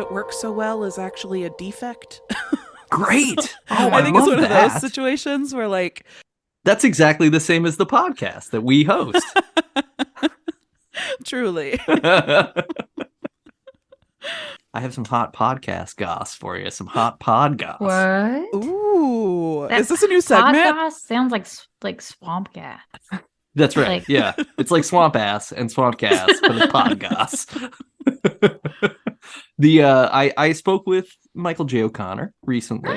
it work so well is actually a defect. Great. I think it's one of those situations where like... That's exactly the same as the podcast that we host. Truly. I have some hot podcast goss for you. Some hot pod goss. What? Ooh. Is this a new segment? Podcast sounds like swamp gas. That's right. Yeah. It's like swamp ass and swamp gas, but it's pod goss. I spoke with Michael J. O'Connor recently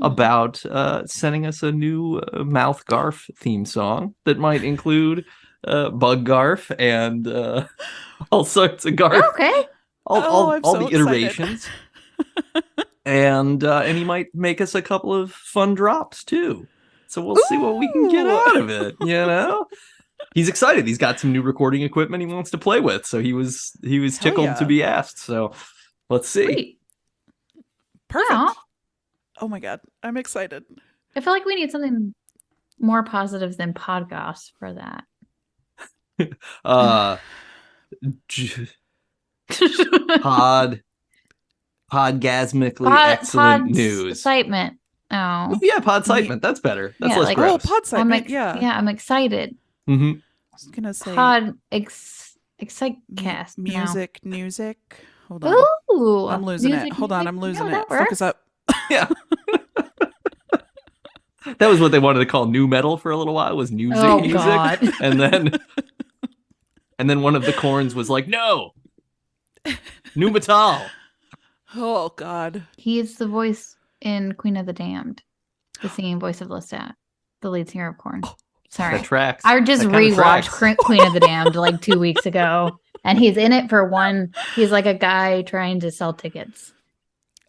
about sending us a new mouth garf theme song that might include bug garf and all sorts of garf. Okay. All so the iterations. And he might make us a couple of fun drops too. So we'll see what we can get out of it, you know? He's excited. He's got some new recording equipment he wants to play with. So he was tickled to be asked. So let's see. Sweet. Perfect. Yeah. Oh my God. I'm excited. I feel like we need something more positive than podcast for that. Podgasmically excellent news. Excitement. Oh. Yeah, podcitement. That's better. That's less gross. Oh, podcitement. Yeah, I'm excited. Mm-hmm. I was gonna say excitecast. Music. Hold on. Ooh, I'm losing it. Hold on, I'm losing it. Focus up. Yeah. That was what they wanted to call new metal for a little while, was music. God. And then one of the corns was like, no. New metal. Oh God. He is the voice in Queen of the Damned. The singing voice of Lestat, the lead singer of Korn. Sorry. That tracks. I just rewatched Queen of the Damned like 2 weeks ago. And he's in it for one. He's like a guy trying to sell tickets.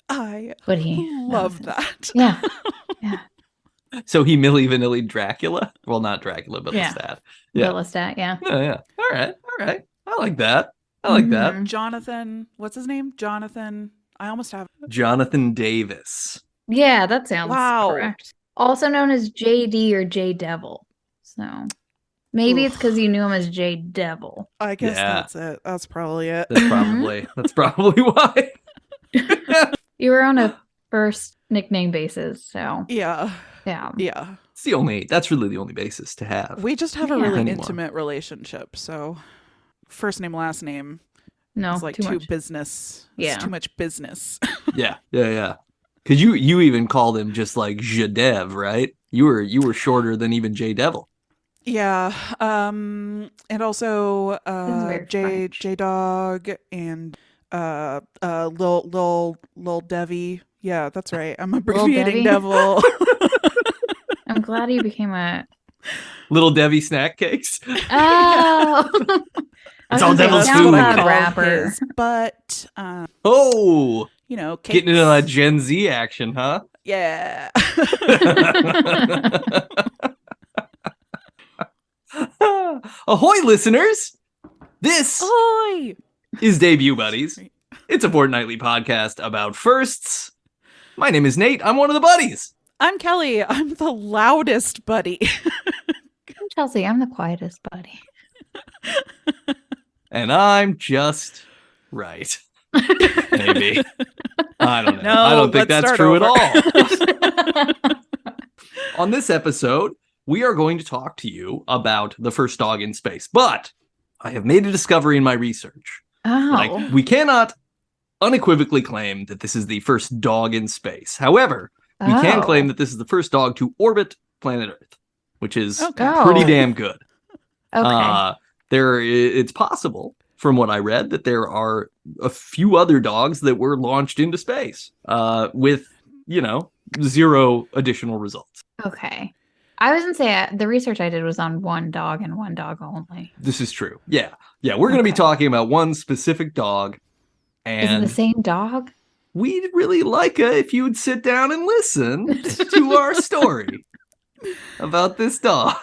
But he love that. Yeah. Yeah. So he Milli Vanilli Dracula? Well, not Dracula, but Lestat. Yeah. Lestat, yeah. Yeah. All right. I like that. That. Jonathan, what's his name? Jonathan. I almost have Jonathan Davis. Yeah, that sounds correct. Also known as JD or J Devil. So maybe it's because you knew him as J Devil. I guess that's it. That's probably it. That's probably why. You were on a first nickname basis, so yeah. That's really the only basis to have. We just have a really intimate relationship, so first name, last name. No, it's like too business. Yeah, it's too much business. Yeah. Because you even called him just like Jadev, right? You were shorter than even J Devil. Yeah. And also J Dog and Lil Devi. Yeah, that's right. I'm abbreviating Devil. I'm glad he became a Little Devi snack cakes. Oh. It's all devil's food. Rapper. But getting into that Gen Z action, huh? Yeah. Ahoy, listeners! This is Debut Buddies. It's a fortnightly podcast about firsts. My name is Nate. I'm one of the buddies. I'm Kelly. I'm the loudest buddy. I'm Chelsea. I'm the quietest buddy. And I'm just right. Maybe. I don't know. No, I don't think that's true over. at all. On this episode, we are going to talk to you about the first dog in space. But I have made a discovery in my research. Oh. We cannot unequivocally claim that this is the first dog in space. However, we can claim that this is the first dog to orbit planet Earth, which is pretty damn good. Okay. It's possible, from what I read, that there are a few other dogs that were launched into space with, zero additional results. Okay. I was going to say the research I did was on one dog and one dog only. This is true. Yeah. Yeah. We're going to be talking about one specific dog. And is it the same dog? We'd really like if you would sit down and listen to our story about this dog.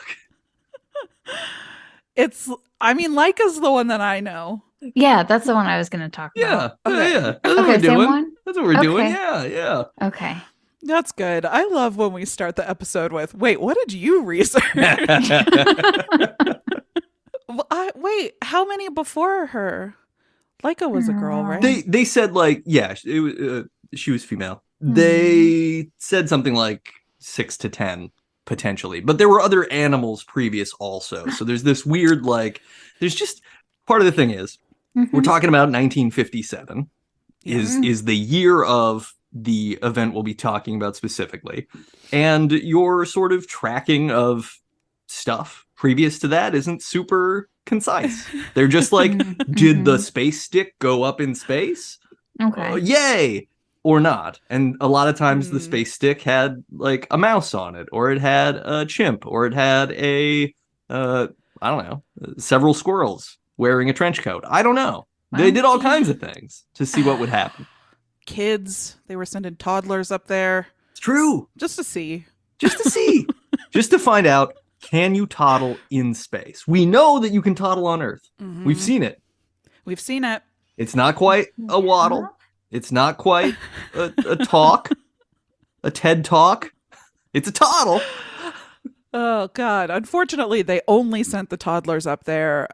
Laika's the one that I know. Yeah, that's the one I was going to talk about. Yeah. That's what we're doing. Same one? That's what we're doing. Yeah. Okay. That's good. I love when we start the episode with, wait, what did you research? Wait, how many before her? Laika was a girl, right? They said like, yeah, it was, she was female. They said something like 6 to 10 potentially, but there were other animals previous also. So there's this weird like, there's just part of the thing is we're talking about 1957 is the year of the event we'll be talking about specifically, and your sort of tracking of stuff previous to that isn't super concise. They're just like, did the space stick go up in space? Okay. Yay! Or not. And a lot of times the space stick had like a mouse on it, or it had a chimp, or it had a I don't know, several squirrels wearing a trench coat. I don't know. They did all kinds of things to see what would happen. Kids, they were sending toddlers up there. It's true. Just to see. Just to see. Just to find out, can you toddle in space? We know that you can toddle on Earth. We've seen it. We've seen it. It's not quite a waddle. It's not quite a talk, a TED talk. It's a toddle. Oh, God. Unfortunately, they only sent the toddlers up there.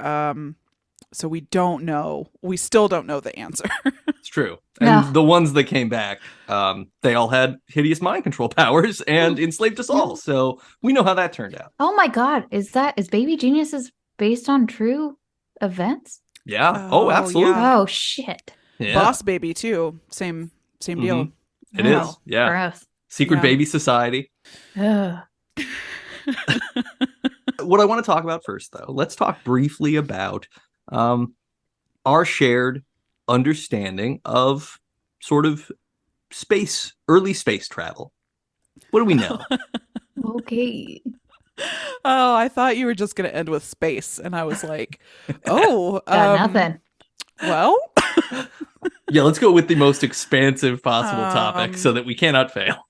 So we don't know. We still don't know the answer. It's true. And the ones that came back, they all had hideous mind control powers and enslaved us all. So we know how that turned out. Oh my God. Is Baby Geniuses based on true events? Yeah. Oh, absolutely. Yeah. Oh, shit. Yeah. Boss Baby, too. Same deal. It is. Yeah. Gross. Secret Baby Society. Ugh. What I want to talk about first, though, let's talk briefly about our shared understanding of sort of early space travel. What do we know? Okay. Oh, I thought you were just going to end with space. And I was like, oh. Got nothing. Well. Yeah, let's go with the most expansive possible topic so that we cannot fail.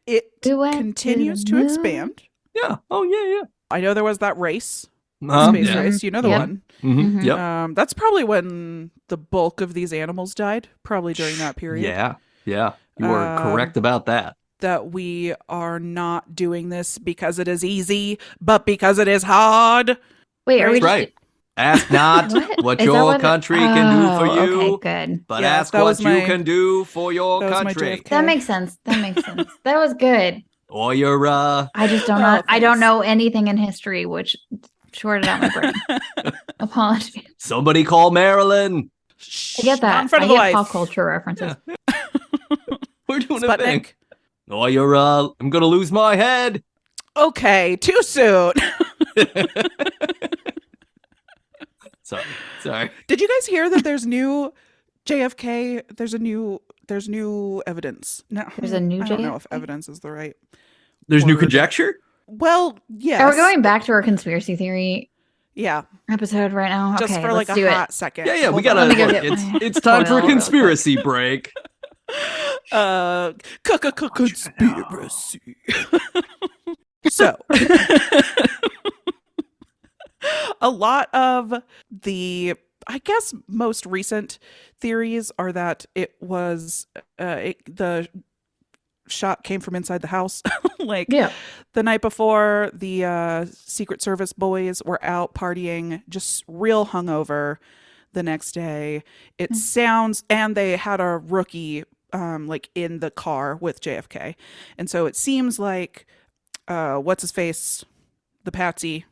It continues to expand. Yeah. Oh, yeah. I know there was that race. Space race. You know the one. Yep. That's probably when the bulk of these animals died. Probably during that period. Yeah. You are correct about that. That we are not doing this because it is easy, but because it is hard. Wait, are we right? Ask not what your country can do for you, okay, good. but ask what you can do for your country. That makes sense. That was good. Or your I just don't know. I don't know anything in history, which shorted out my brain. Apologies. Somebody call Marilyn. I get that. I get pop culture references. We're doing a thing. Or your I'm gonna lose my head. Okay, too soon. Sorry. Did you guys hear that there's new JFK? There's new evidence. No, there's a new JFK? I don't know if evidence is the right. There's new conjecture? Well, yes. Are we going back to our conspiracy theory? Yeah. Episode right now. Just okay, for like a hot second. Yeah. We gotta. It's time for a conspiracy break. Conspiracy. So. A lot of the, I guess, most recent theories are that it was the shot came from inside the house. The night before, the Secret Service boys were out partying, just real hungover the next day. It sounds, and they had a rookie in the car with JFK. And so it seems like, what's his face? The patsy.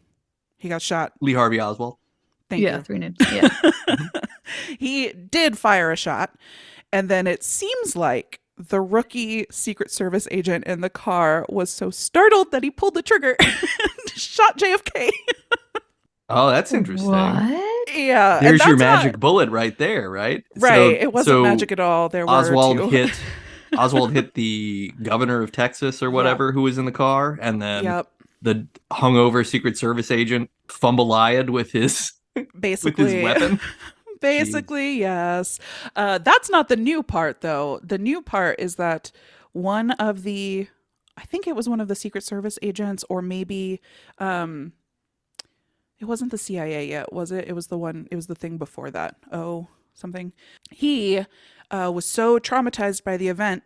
He got shot. Lee Harvey Oswald. Thank you. 3 names. Yeah. He did fire a shot. And then it seems like the rookie Secret Service agent in the car was so startled that he pulled the trigger and shot JFK. Oh, that's interesting. What? Yeah. There's your magic bullet right there, right? Right. It wasn't magic at all. There Oswald were two. Oswald hit the governor of Texas or whatever who was in the car, and then the hungover Secret Service agent fumble-eyed with his weapon. Basically, yes. That's not the new part, though. The new part is that one of the, I think it was one of the Secret Service agents, or maybe it wasn't the CIA yet, was it? It was the thing before that. Oh, something. He was so traumatized by the event.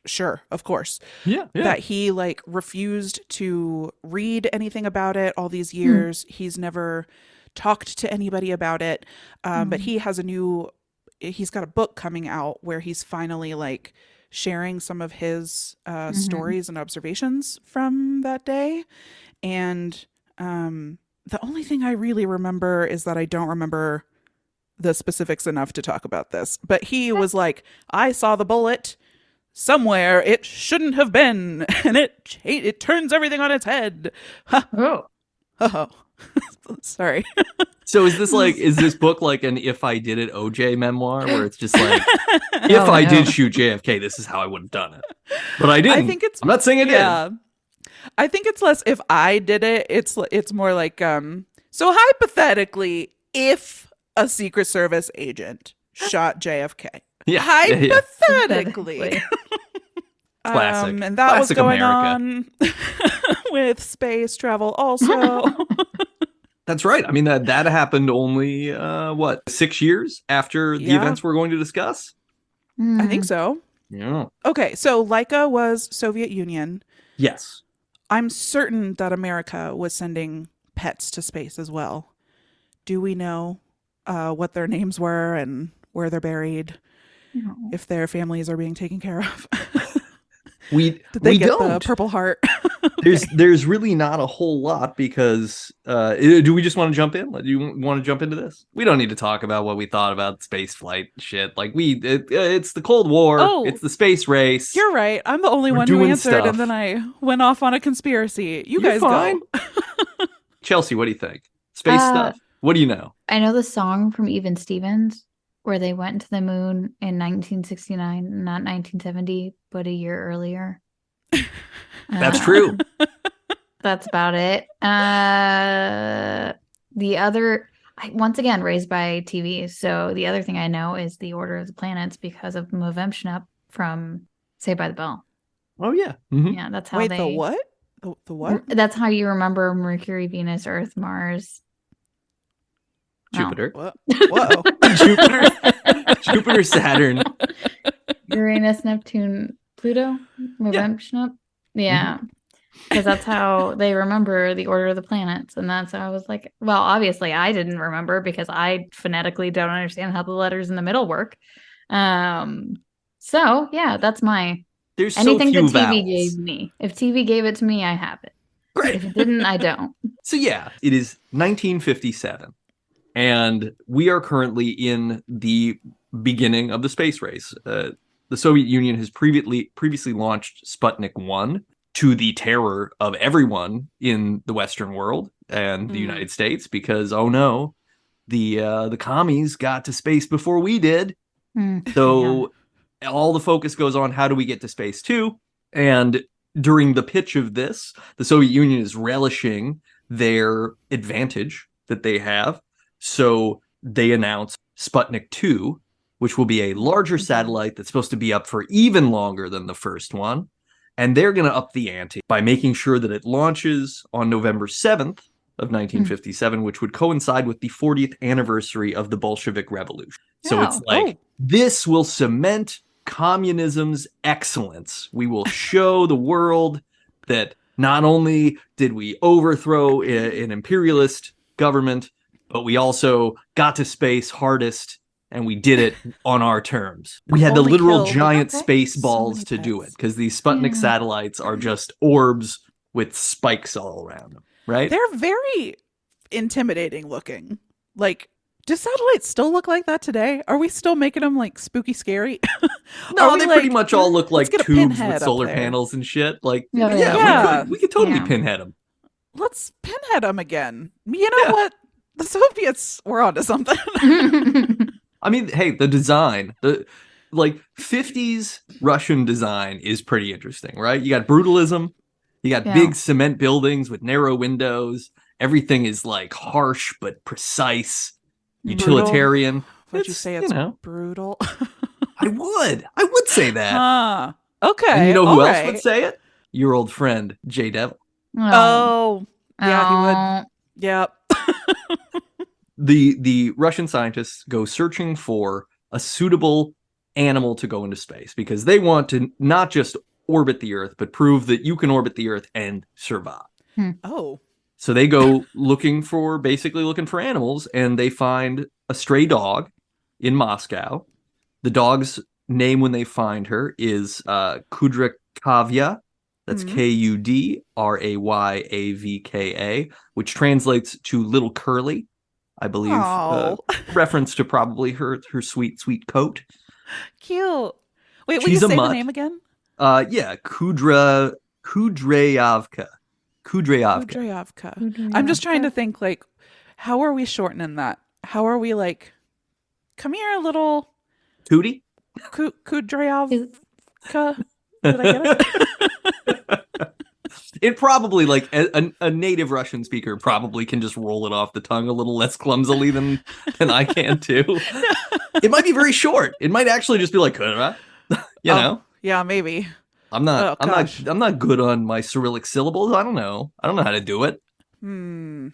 Sure, of course. Yeah. That he refused to read anything about it all these years. He's never talked to anybody about it. But he's got a book coming out where he's finally like sharing some of his stories and observations from that day. And the only thing I really remember is that I don't remember the specifics enough to talk about this. But he was like, I saw the bullet somewhere it shouldn't have been, and it turns everything on its head. Oh. Sorry. So is this book like an If I Did It OJ memoir, where it's just like, if I did shoot JFK, this is how I would have done it. But I didn't. I'm not saying I did. Yeah. I think it's less if I did it. It's more like, so hypothetically, if a Secret Service agent shot JFK. Yeah. Hypothetically. Classic. And that Classic was going America. on with space travel also. That's right. I mean, that happened only, 6 years after the events we're going to discuss? I think so. Yeah. Okay, so Laika was Soviet Union. Yes. I'm certain that America was sending pets to space as well. Do we know what their names were and where they're buried? No. If their families are being taken care of? Did they get the Purple Heart? There's really not a whole lot because do we just want to jump in? Do you want to jump into this? We don't need to talk about what we thought about space flight shit. Like it's the Cold War. Oh, it's the space race. You're right. I'm the only one who answered, stuff. And then I went off on a conspiracy. You're guys fine. Go. Chelsea, what do you think? Space stuff. What do you know? I know the song from Even Stevens where they went to the moon in 1969, not 1970, but a year earlier. That's true. That's about it. The other, once again, raised by TV. So the other thing I know is the Order of the Planets because of Movember from Saved by the Bell. Oh, yeah. Mm-hmm. Yeah, that's how the what? The what? That's how you remember Mercury, Venus, Earth, Mars. Jupiter. Oh. Whoa. Jupiter, Saturn. Uranus, Neptune, Pluto, Movember. Yeah. Because that's how they remember the Order of the Planets. And that's how I was like, well, obviously I didn't remember because I phonetically don't understand how the letters in the middle work. So yeah, that's There's anything so few that TV vowels. gave me. If TV gave it to me, I have it. Great. If it didn't, I don't. So yeah, it is 1957. And we are currently in the beginning of the space race. The Soviet Union has previously launched Sputnik 1 to the terror of everyone in the Western world and the United States because, oh no, the commies got to space before we did. So all the focus goes on how do we get to space too. And during the pitch of this, the Soviet Union is relishing their advantage that they have. So they announced Sputnik 2, which will be a larger satellite that's supposed to be up for even longer than the first one. And they're going to up the ante by making sure that it launches on November 7th of 1957, which would coincide with the 40th anniversary of the Bolshevik Revolution. So it's like, this will cement communism's excellence. We will show the world that not only did we overthrow an imperialist government, but we also got to space hardest, and we did it on our terms. We had the literal giant space balls to do it, because these Sputnik satellites are just orbs with spikes all around them, right? They're very intimidating looking. Like, do satellites still look like that today? Are we still making them, like, spooky scary? No, they pretty much all look like tubes with solar panels and shit. Like, we could totally pinhead them. Let's pinhead them again. You know what? The Soviets were onto something. I mean, hey, the design, the 50s Russian design is pretty interesting, right? You got brutalism, you got big cement buildings with narrow windows. Everything is like harsh but precise, utilitarian. Would you say it's brutal? I would say that. Okay. And you know who else would say it? Your old friend, J Devil. Oh, yeah, he would. Yep. The Russian scientists go searching for a suitable animal to go into space because they want to not just orbit the Earth, but prove that you can orbit the Earth and survive. Oh. So they go basically looking for animals, and they find a stray dog in Moscow. The dog's name when they find her is Kudrakavya. That's Mm. Kudrayavka, which translates to little curly, I believe. Oh, Reference to probably her sweet, sweet coat. cute. Wait, will you She's a say the mutt. name again? Yeah, Kudrayavka. Kudryavka. I'm just trying to think, like, how are we shortening that? How are we like, come here, little Tootie? Kudryavka? Did I get it? It probably, like, a native Russian speaker probably can just roll it off the tongue a little less clumsily than I can too. It might be very short. It might actually just be like, you know. Yeah, maybe. I'm not gosh. I'm not good on my Cyrillic syllables. I don't know how to do it. I know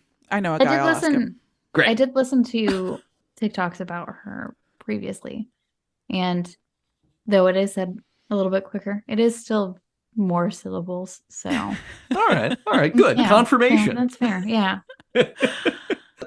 a I guy. did I'll ask him. listen. Great. I did listen to TikToks about her previously, and though it is said a little bit quicker, it is still more syllables. So All right, good. yeah, Confirmation. that's fair. Yeah.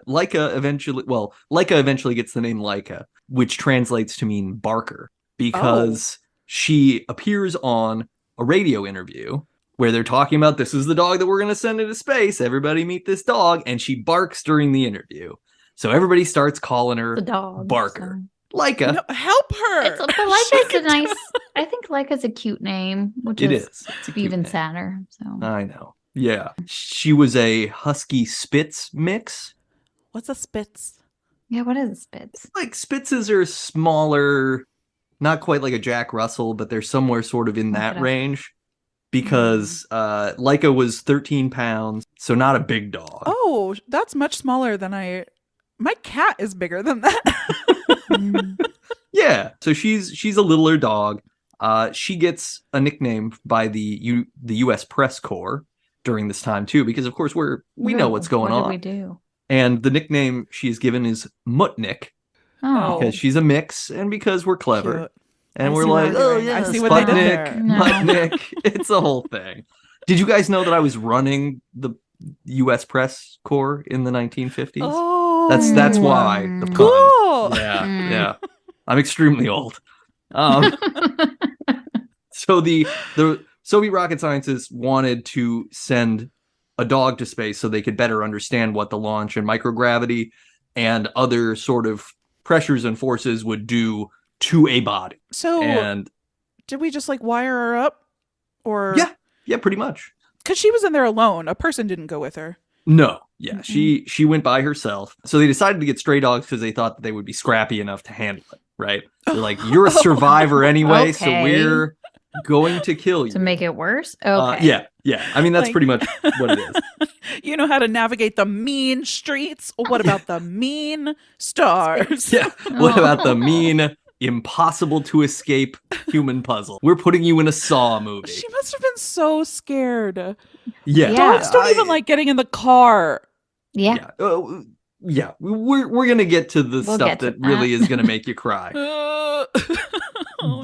Laika eventually gets the name Laika, which translates to mean barker, because she appears on a radio interview where they're talking about, this is the dog that we're going to send into space. Everybody meet this dog. And she barks during the interview. So everybody starts calling her The dog. Barker. So. Laika. No, help her. But Laika's a nice. I think Laika's a cute name, which It is is. It's a cute even name. sadder. So I know. Yeah. She was a Husky Spitz mix. What's a Spitz? yeah, what is a Spitz? Like, Spitzes are smaller, not quite like a Jack Russell, but they're somewhere sort of in that range. Because Laika was 13 pounds, so not a big dog. Oh, that's much smaller than my cat is bigger than that. Yeah, so she's a littler dog. She gets a nickname by the U.S. Press Corps during this time too, because of course we know what's going on. What did we do? And the nickname she's given is Mutnik, Oh, because she's a mix, and because we're clever. Cute. And I we're see what like, we're oh doing. yeah, I see what they did there. No. Sputnik. It's a whole thing. Did you guys know that I was running the U.S. Press Corps in the 1950s? Oh, That's why the pun. cool. Yeah. I'm extremely old. So the Soviet rocket scientists wanted to send a dog to space so they could better understand what the launch and microgravity and other sort of pressures and forces would do to a body. So, And did we just like wire her up, or yeah, pretty much. because she was in there alone? A person didn't go with her. No, yeah, she went by herself. So they decided to get stray dogs because they thought that they would be scrappy enough to handle it, right? They're like, you're a survivor anyway, so Okay. we're going to kill you. to make it worse. Okay. Yeah. I mean, that's Like- pretty much what it is. You know how to navigate the mean streets. What about the mean stars? Yeah. What about the mean, impossible to escape human puzzle? We're putting you in a Saw movie. She must have been so scared. Yeah. Dogs don't even like getting in the car. Yeah. Yeah. We're gonna get to the We'll stuff get to that really that. is gonna make you cry. Oh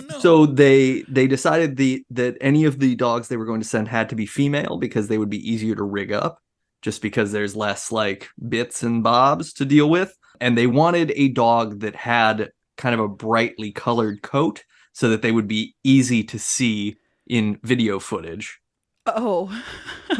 no. So they decided that any of the dogs they were going to send had to be female because they would be easier to rig up, just because there's less like bits and bobs to deal with. And they wanted a dog that had kind of a brightly colored coat so that they would be easy to see in video footage. Oh.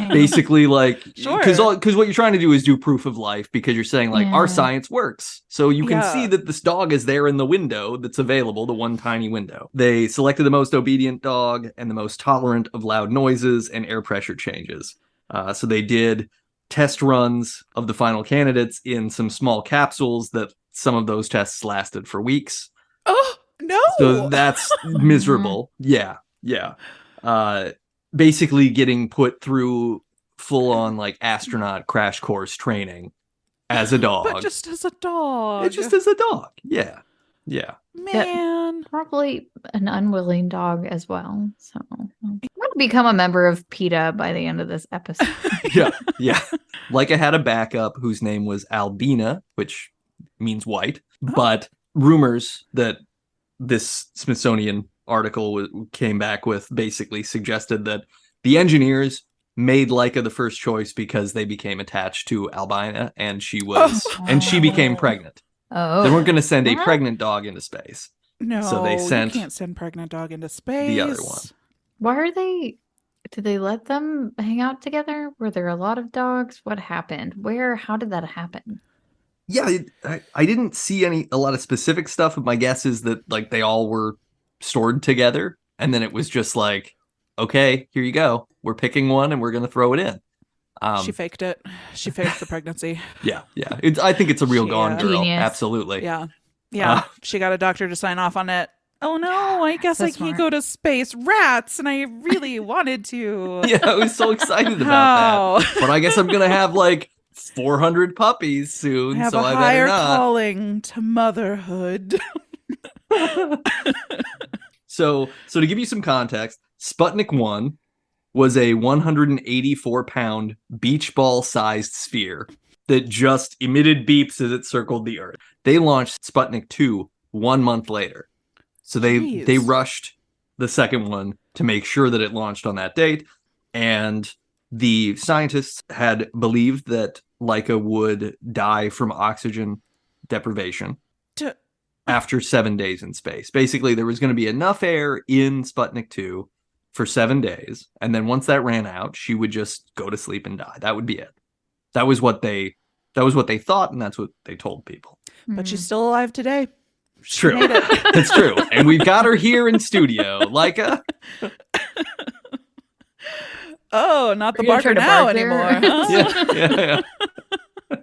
Basically, like, Sure. because what you're trying to do is do proof of life, because you're saying like our Yeah. science works, so you can Yeah. see that this dog is there in the window that's available, the one tiny window. They selected the most obedient dog and the most tolerant of loud noises and air pressure changes. So they did test runs of the final candidates in some small capsules that some of those tests lasted for weeks. Oh no. So that's miserable. Yeah. Basically getting put through full on like astronaut crash course training as a dog. But just as a dog. It's just as a dog. Yeah. Man. Probably an unwilling dog as well. So I'm gonna become a member of PETA by the end of this episode. Yeah. Like I had a backup whose name was Albina, which means white, but rumors that this Smithsonian article came back with basically suggested that the engineers made Laika the first choice because they became attached to Albina, and she became pregnant. Oh. They weren't going to send a What? pregnant dog into space. No, So they you sent can't send pregnant dog into space. the other one. Why are they? Did they let them hang out together? Were there a lot of dogs? What happened? Where? How did that happen? Yeah, I didn't see a lot of specific stuff, but my guess is that like they all were stored together, and then it was just like, okay, here you go. We're picking one, and we're going to throw it in. She faked it. She faked the pregnancy. Yeah. I think it's a real Gone Girl. Genius. Absolutely. Yeah. Uh, She got a doctor to sign off on it. Oh no, I guess So I can't smart. go to space. Rats, and I really wanted to. Yeah, I was so excited about How? that. But I guess I'm going to have like 400 puppies I soon, have so a I higher better not. calling to motherhood. So to give you some context, Sputnik 1 was a 184-pound beach ball-sized sphere that just emitted beeps as it circled the Earth. They launched Sputnik 2 1 month later. So they Jeez. rushed the second one to make sure that it launched on that date. And the scientists had believed that Laika would die from oxygen deprivation To- after 7 days in space. Basically, there was going to be enough air in Sputnik 2 for 7 days. And then once that ran out, she would just go to sleep and die. That would be it. That was what they thought, and that's what they told people. But she's still alive today. It's true. made it. It's true. And we've got her here in studio. Laika. Oh, not the We're gonna Barker turn to now Barker. anymore. Huh? Yeah.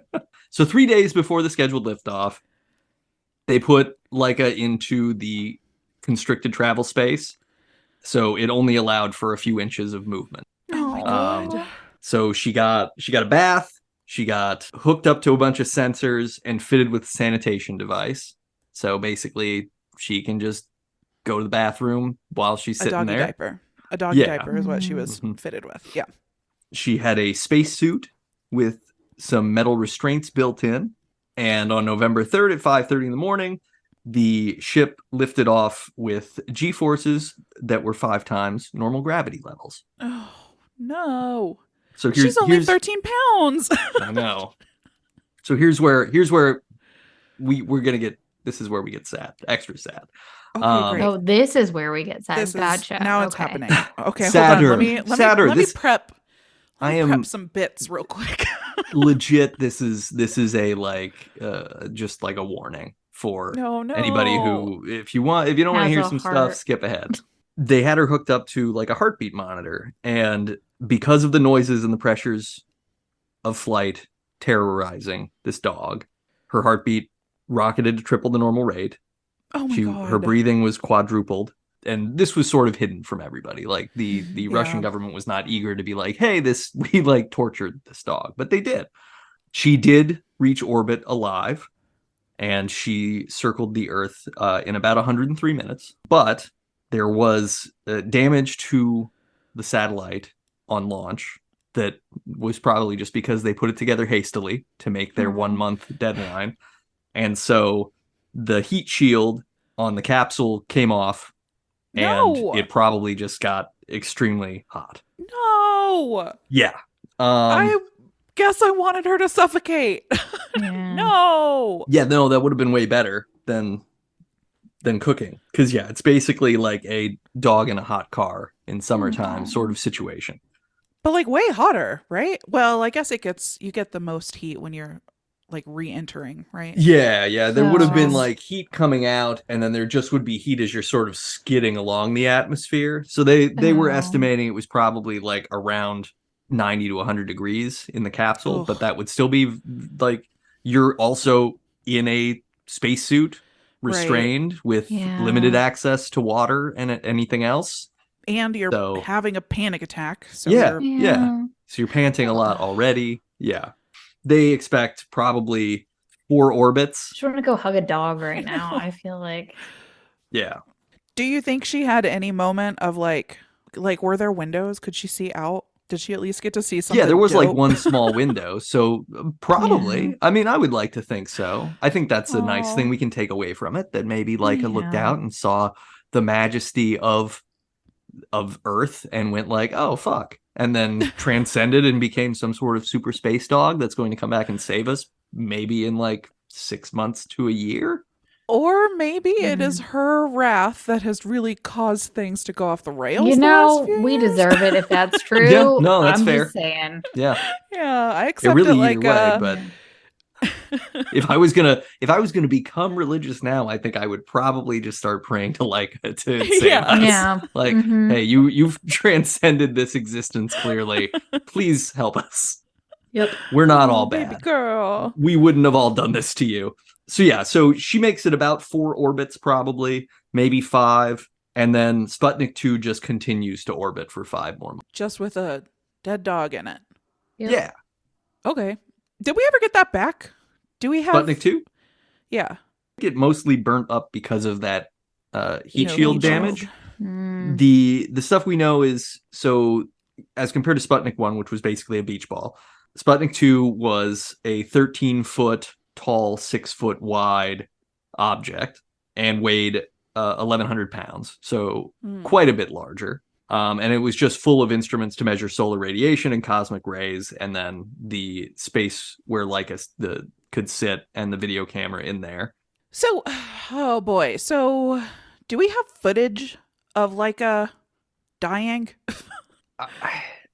So 3 days before the scheduled liftoff, they put Laika into the constricted travel space. So it only allowed for a few inches of movement. Oh my Um, god. So she got a bath, she got hooked up to a bunch of sensors and fitted with a sanitation device. So basically she can just go to the bathroom while she's A sitting doggy there. diaper. A doggy Yeah. diaper is what she was Mhm. fitted with. Yeah. She had a spacesuit with some metal restraints built in. And on November 3rd at 5:30 in the morning, the ship lifted off with G-forces that were 5 times normal gravity levels. Oh no. So She's only 13 pounds. I know. So here's where we're gonna get. This is where we get sad, extra sad. Okay, great. Oh, this is where we get sad. This is Gotcha. now it's Okay. happening. Okay, Sadder. hold on. Let me Sadder. let me This- prep. I Let me am- prep some bits real quick. Legit. This is a just like a warning for No. anybody who, if you don't want to Has hear a some heart. stuff, skip ahead. They had her hooked up to like a heartbeat monitor, and because of the noises and the pressures of flight terrorizing this dog, her heartbeat rocketed to triple the normal rate. Oh my god. Her breathing was quadrupled, and this was sort of hidden from everybody. Like the Russian Yeah. government was not eager to be like, hey, we like tortured this dog, but they did. She did reach orbit alive, and she circled the Earth in about 103 minutes. But there was damage to the satellite on launch that was probably just because they put it together hastily to make their 1 month deadline. And so the heat shield on the capsule came off, and No. it probably just got extremely hot. No. Yeah. I guess I wanted her to suffocate. Yeah. No. Yeah, no, that would have been way better than cooking. Because yeah, it's basically like a dog in a hot car in summertime sort of situation. But like way hotter, right? Well, I guess you get the most heat when you're like re-entering, right? Yeah, there would have been So- like heat coming out, and then there just would be heat as you're sort of skidding along the atmosphere. So they were Oh. estimating it was probably like around 90 to 100 degrees in the capsule, Ugh. but that would still be like you're also in a spacesuit, restrained with Yeah. limited access to water and anything else. And you're So- having a panic attack. So Yeah. you're So you're panting a lot already. Yeah. They expect probably 4 orbits. Just want to go hug a dog right now. I feel like Yeah. Do you think she had any moment of like were there windows? Could she see out? Did she at least get to see something? Yeah, there was like dope? one small window. So probably, Yeah. I mean, I would like to think so. I think that's a nice Aw. thing we can take away from it, that maybe Laika looked Yeah. out and saw the majesty of Earth and went like, oh, fuck. and then transcended and became some sort of super space dog that's going to come back and save us, maybe in like 6 months to a year. Or maybe it is Mm. her wrath that has really caused things to go off the rails. You the know, last few we years. deserve it if that's true. Yeah, no, that's I'm fair. just saying. Yeah, Yeah, I it accept really it like either way. But if I was gonna become religious now, I think I would probably just start praying to Laika to save Yeah. us. Yeah. Like, Mhm. hey, you've transcended this existence clearly. Please help us. Yep. We're not oh, all baby bad. girl. We wouldn't have all done this to you. So yeah, so she makes it about 4 orbits probably, maybe 5, and then Sputnik 2 just continues to orbit for 5 more months. Just with a dead dog in it. Yep. Yeah. Okay. Did we ever get that back? Do we have Sputnik 2? Yeah. It mostly burnt up because of that heat know, shield heat damage. shield. Mm. The stuff we know is, so as compared to Sputnik 1, which was basically a beach ball, Sputnik 2 was a 13-foot tall, 6-foot wide object and weighed 1,100 pounds, so quite a bit larger. And it was just full of instruments to measure solar radiation and cosmic rays, and then the space where Laika could sit and the video camera in there. So, oh boy. So, do we have footage of Laika dying?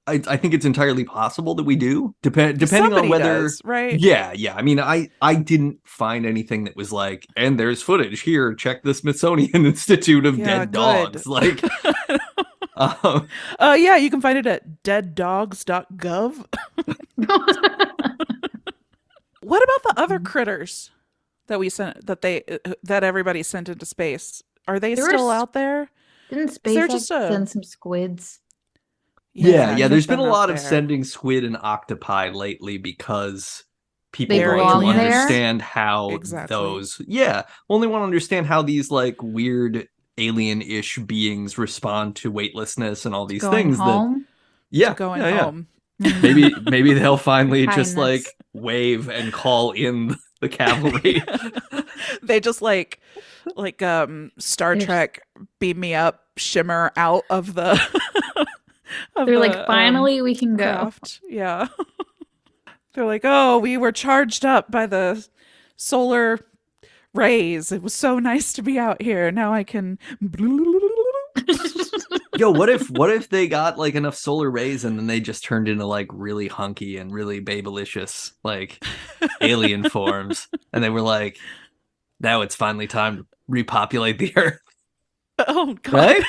I think it's entirely possible that we do, depending Somebody on whether does, right? Yeah. I mean, I didn't find anything that was like, and there's footage here. Check the Smithsonian Institute of Dead good. Dogs. Like, yeah, you can find it at deaddogs.gov. What about the other critters that we sent that everybody sent into space? Are they still out there? Didn't there SpaceX just a- send some squids? yeah. There's been a out lot of there. sending squid and octopi lately because people They want belong to there? understand how Exactly. those. Yeah, only want to understand how these like weird alien-ish beings respond to weightlessness and all these Going things. home? Yeah, Going yeah. home. Maybe they'll finally just Kindness. like wave and call in the cavalry. They just like Star There's- Trek beam me up shimmer out of the of They're the, like, finally we can go. craft. Yeah. They're like, oh, we were charged up by the solar rays. It was so nice to be out here. Now I can Yo, what if they got like enough solar rays and then they just turned into like really hunky and really babylicious like alien forms, and they were like, now it's finally time to repopulate the Earth, Oh god. right?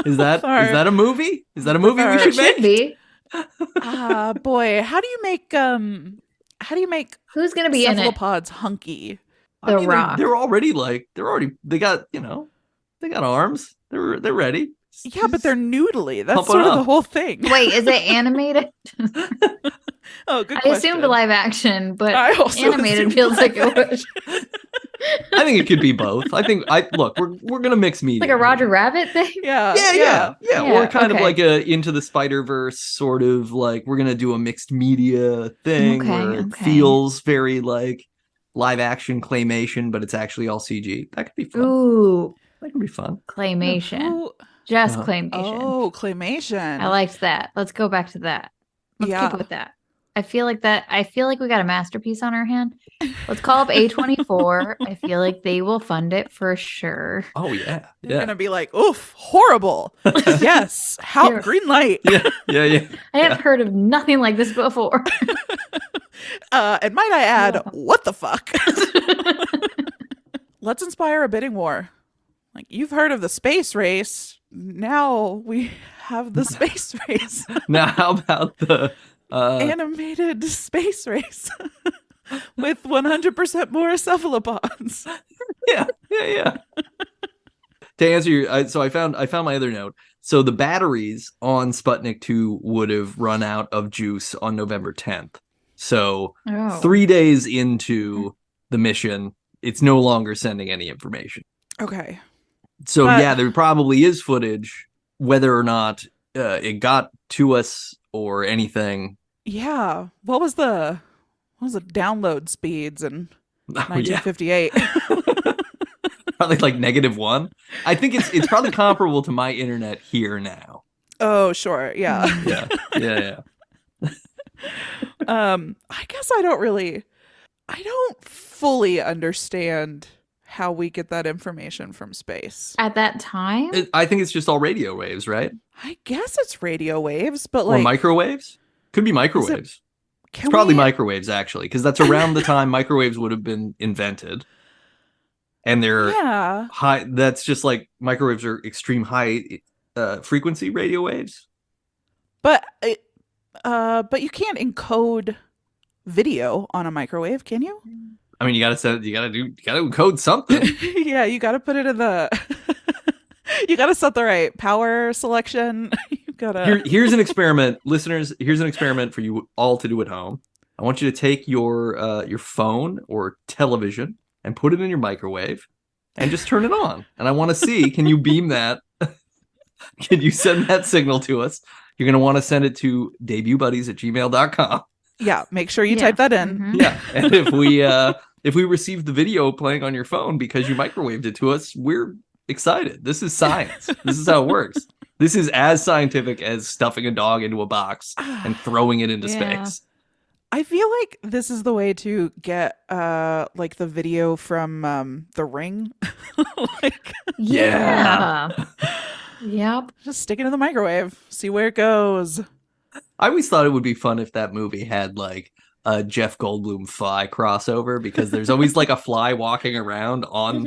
Is that Sorry. a movie? Is that a movie we It should It make? should be. Boy, how do you make Who's gonna be in it? cephalopods hunky? The Rock. They're already they got they got arms. They're ready. Yeah, but they're noodly. That's Pump it sort of the up. whole thing. Wait, is it animated? Oh, good I question. assumed live action, but I also animated assumed feels like live it would. I think it could be both. Look, we're gonna mix media. Like a Roger Rabbit thing? Yeah. Yeah. Or Yeah, kind of okay. like a Into the Spider-Verse sort of like we're gonna do a mixed media thing where it Okay. feels very like live action claymation, but it's actually all CG. That could be fun. Ooh, That could be fun. claymation. Who- Just Uh-huh. claymation. Oh, claymation. I liked that. Let's go back to that. Let's Yeah. keep with that. I feel like we got a masterpiece on our hand. Let's call up A24. I feel like they will fund it for sure. Oh yeah. They're Yeah. gonna be like, oof, horrible. Yes. How Here. green light. Yeah. I have heard of nothing like this before. And might I add, welcome. what the fuck? Let's inspire a bidding war. Like, you've heard of the space race. Now we have the space race. Now how about the Animated space race with 100% more cephalopods. yeah. To answer your, so I found my other note. So the batteries on Sputnik 2 would have run out of juice on November 10th. So Oh. 3 days into the mission, it's no longer sending any information. Okay. So But- yeah, there probably is footage, whether or not it got to us or anything. Yeah. What was the download speeds in Oh, yeah. 1958? Probably like -1. I think it's probably comparable to my internet here now. Oh, sure. Yeah. Mm. Yeah. I guess I don't fully understand how we get that information from space. At that time? I think it's just all radio waves, right? I guess it's radio waves, but Or like, microwaves? Could be is it, microwaves. It's can probably we? microwaves, actually, because that's around the time microwaves would have been invented. And they're Yeah, high. That's just like microwaves are extreme high frequency radio waves. but but you can't encode video on a microwave, can you? I mean, you gotta encode something. Yeah, you got to put it in the. You got to set the right power selection. You gotta. Here's an experiment, listeners. Here's an experiment for you all to do at home. I want you to take your phone or television and put it in your microwave and just turn it on. And I want to see, can you beam that? Can you send that signal to us? You're going to want to send it to debutbuddies@gmail.com. Yeah, make sure you type that in. Mhm. Yeah. And if we receive the video playing on your phone because you microwaved it to us, we're excited. This is science. This is how it works. This is as scientific as stuffing a dog into a box and throwing it into Yeah. space. I feel like this is the way to get like the video from The Ring. Like Yeah. Yep. just stick it in the microwave, see where it goes. I always thought it would be fun if that movie had like a Jeff Goldblum Fly crossover, because there's always like a fly walking around on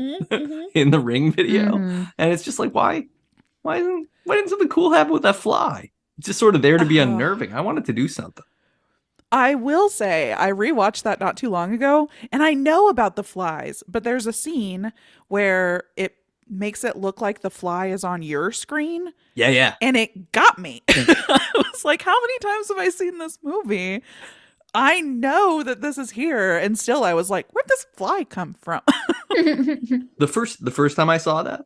in the Ring video, Mhm. and it's just like, why didn't something cool happen with that fly? It's just sort of there to be unnerving. I wanted to do something. I will say I rewatched that not too long ago, and I know about the flies, but there's a scene where it makes it look like the fly is on your screen, Yeah. and it got me. I was like, how many times have I seen this movie? I know that this is here, and still I was like, where'd this fly come from? The first time I saw that,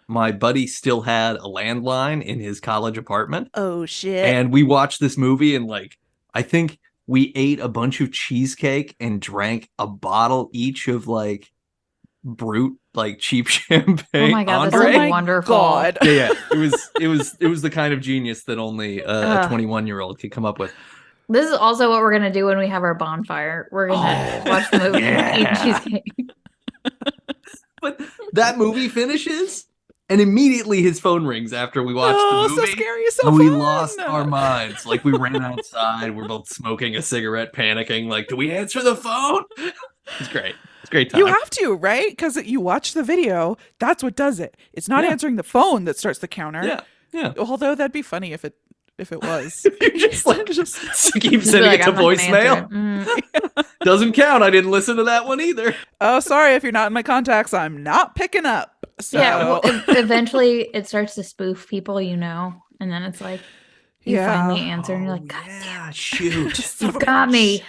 my buddy still had a landline in his college apartment, Oh shit. and we watched this movie, and like, I think we ate a bunch of cheesecake and drank a bottle each of like Brut, like cheap champagne. Oh my God, Andre. this is wonderful. God. Yeah. It was the kind of genius that only a 21-year-old could come up with. This is also what we're gonna do when we have our bonfire. We're gonna watch the movie and eat cheesecake. But that movie finishes, and immediately his phone rings after we watched the movie. So scary, so and we fun. lost our minds. Like, we ran outside. We're both smoking a cigarette, panicking. Like, do we answer the phone? It's great. It's a great time. You have to, right? Because you watch the video. That's what does it. It's not Yeah. answering the phone that starts the counter. Yeah. Although that'd be funny if it was. You just like Just- keep Just be sending like, it to "I'm not gonna answer voicemail. it." Doesn't count. I didn't listen to that one either. Oh, sorry. If you're not in my contacts, I'm not picking up. So Yeah, well, eventually it starts to spoof people, you know, and then it's like you Yeah. finally answer, and you're like, God yeah, shoot. you've got me.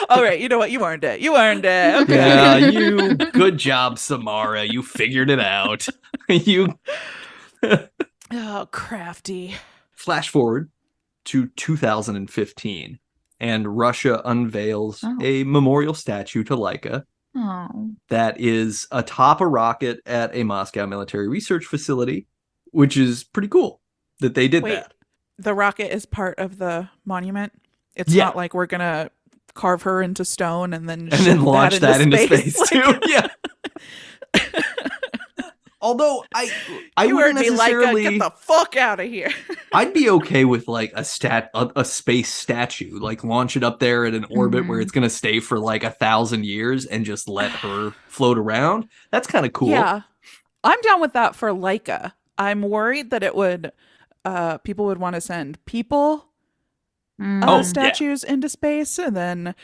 all right. You know what? You earned it. You earned it. Okay. Yeah, you. Good job, Samara. You figured it out. You. Oh, crafty. Flash forward to 2015, and Russia unveils Oh. a memorial statue to Laika Oh, that is atop a rocket at a Moscow military research facility, which is pretty cool that they did Wait, that. the rocket is part of the monument. It's Yeah. not like we're gonna carve her into stone and then Launch that into space Like, too. Yeah. Although I you heard wouldn't me, Laika. necessarily, Get the fuck out of here. I'd be okay with like a space statue, like launch it up there at an orbit where Mhm. it's gonna stay for like 1,000 years and just let her float around. That's kind of cool. Yeah, I'm down with that for Laika. I'm worried that it would, people would want to send people Mm. Oh, yeah. statues into space, and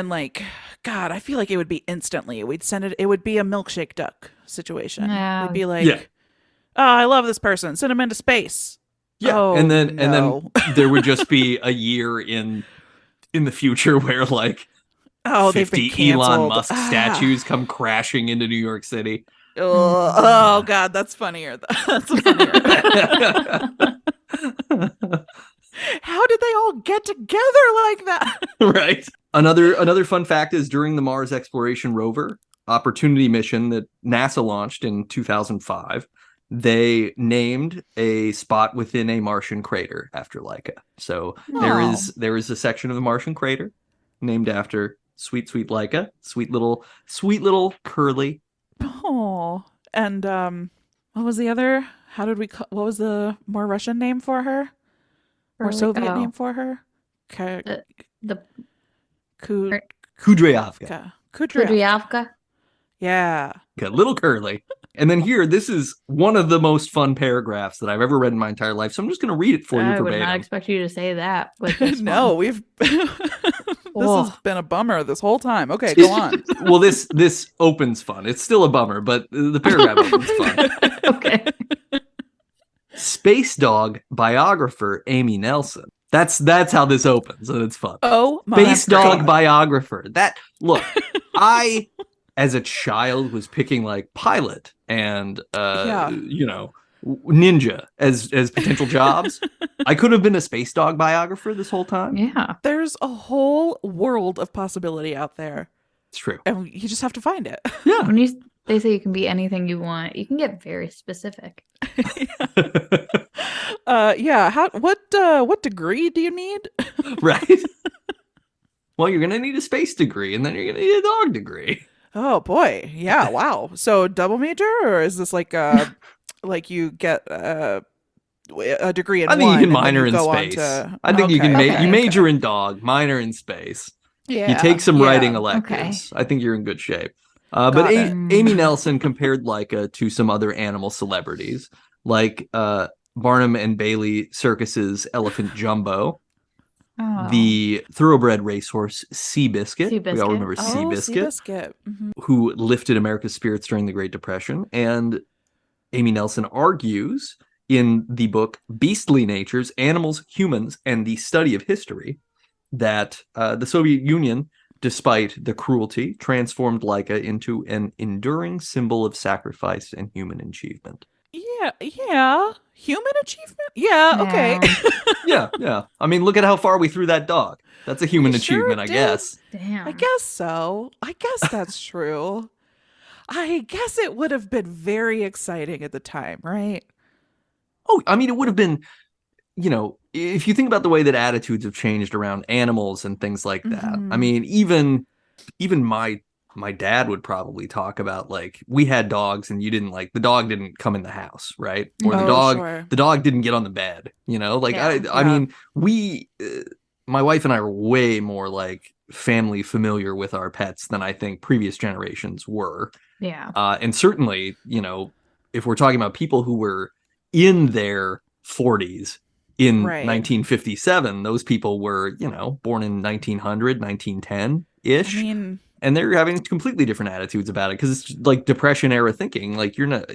like, God, I feel like it would be instantly. We'd send it. It would be a milkshake duck situation. Yeah. We'd be like, Yeah. oh, I love this person. Send him into space. Yeah, Oh, and then no. there would just be a year in the future where like Oh, they've been 50 Elon canceled. Musk statues come crashing into New York City. Oh God, that's funnier. That's funnier. How did they all get together like that? Right. Another fun fact is, during the Mars exploration rover Opportunity mission that NASA launched in 2005, they named a spot within a Martian crater after Laika. So Oh. there is a section of the Martian crater named after sweet Laika, sweet little Curly. Oh, and what was the other? How did we? What was the more Russian name for her? More Soviet name for her? The Kudryavka. Kudryavka. Yeah. Little Curly. And then here, this is one of the most fun paragraphs that I've ever read in my entire life. So I'm just going to read it for you I would verbatim. not expect you to say that with this No, one. we've this has been a bummer this whole time. Okay, go on. Well, this opens fun. It's still a bummer, but the paragraph opens fun. Okay. Space dog biographer Amy Nelson. That's how this opens, and it's fun. Oh my Space dog God. biographer. Look, I as a child was picking like pilot and ninja as potential jobs. I could have been a space dog biographer this whole time. Yeah. There's a whole world of possibility out there. It's true. And you just have to find it. Yeah. When they say you can be anything you want, you can get very specific. What degree do you need? Right. Well, you're gonna need a space degree, and then you're gonna need a dog degree. Oh boy. Yeah, wow. So double major, or is this like like you get a degree in I think one you can and then minor in go on space. to... I think you Okay, can okay, you major okay. in dog, minor in space. Yeah. You take some yeah. writing electives. I think you're in good shape. But Got it. Amy Nelson compared Laika to some other animal celebrities, like Barnum and Bailey Circus's Elephant Jumbo, the thoroughbred racehorse Seabiscuit. We all remember Seabiscuit, Seabiscuit. Mm-hmm. who lifted America's spirits during the Great Depression. And Amy Nelson argues in the book Beastly Natures, Animals, Humans, and the Study of History that the Soviet Union, despite the cruelty, transformed Laika into an enduring symbol of sacrifice and human achievement. Yeah. Human achievement? Yeah, okay. Yeah. I mean, look at how far we threw that dog. That's a human achievement, I guess. Damn. I guess so. I guess that's true. I guess it would have been very exciting at the time, right? Oh, I mean, it would have been, if you think about the way that attitudes have changed around animals and things like that. Mm-hmm. I mean, even my dad would probably talk about, like, we had dogs and the dog didn't come in the house, right? Or the dog didn't get on the bed, I mean, my wife and I are way more like family familiar with our pets than I think previous generations were. Yeah. And certainly, if we're talking about people who were in their 40s in 1957, those people were, born in 1900, 1910-ish. I mean, and they're having completely different attitudes about it because it's like Depression era thinking. Like, you're not,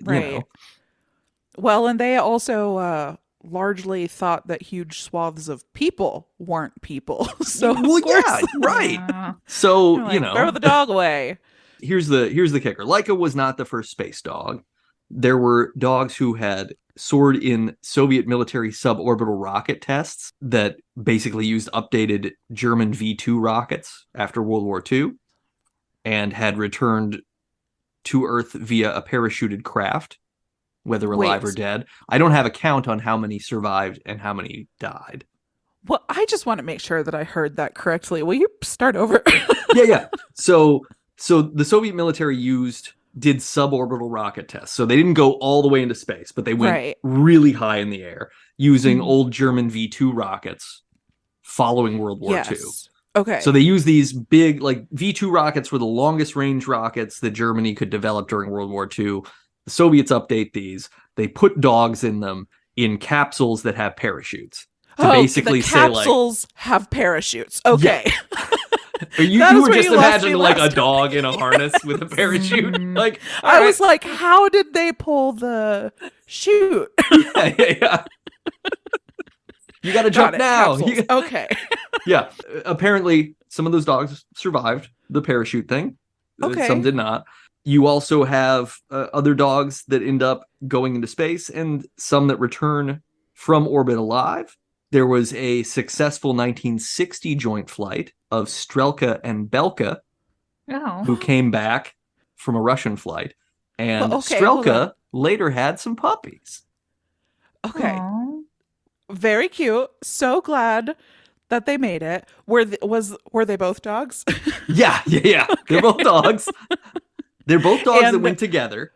Well, and they also largely thought that huge swaths of people weren't people. So, well, yeah, right. So, throw the dog away. Here's the kicker. Laika was not the first space dog. There were dogs who had soared in Soviet military suborbital rocket tests that basically used updated German V-2 rockets after World War II and had returned to Earth via a parachuted craft, whether alive or dead. I don't have a count on how many survived and how many died. Well, I just want to make sure that I heard that correctly. Will you start over? Yeah. So the Soviet military did suborbital rocket tests. So they didn't go all the way into space, but they went really high in the air using old German V-2 rockets following World War II. Okay. So they used these big, like, V-2 rockets were the longest range rockets that Germany could develop during World War II. The Soviets update these. They put dogs in them in capsules that have parachutes. To basically the say, like, capsules have parachutes. Okay. Yeah. You were just imagining like a dog in a harness with a parachute. Like, I was like, how did they pull the chute? Yeah. You got to jump now. Okay. Yeah. Apparently, some of those dogs survived the parachute thing. Okay. Some did not. You also have other dogs that end up going into space and some that return from orbit alive. There was a successful 1960 joint flight of Strelka and Belka, who came back from a Russian flight. And Okay, hold on. Strelka later had some puppies. Okay. Aw. Very cute. So glad that they made it. Were they both dogs? Yeah. They're both dogs. They're both dogs that And went together.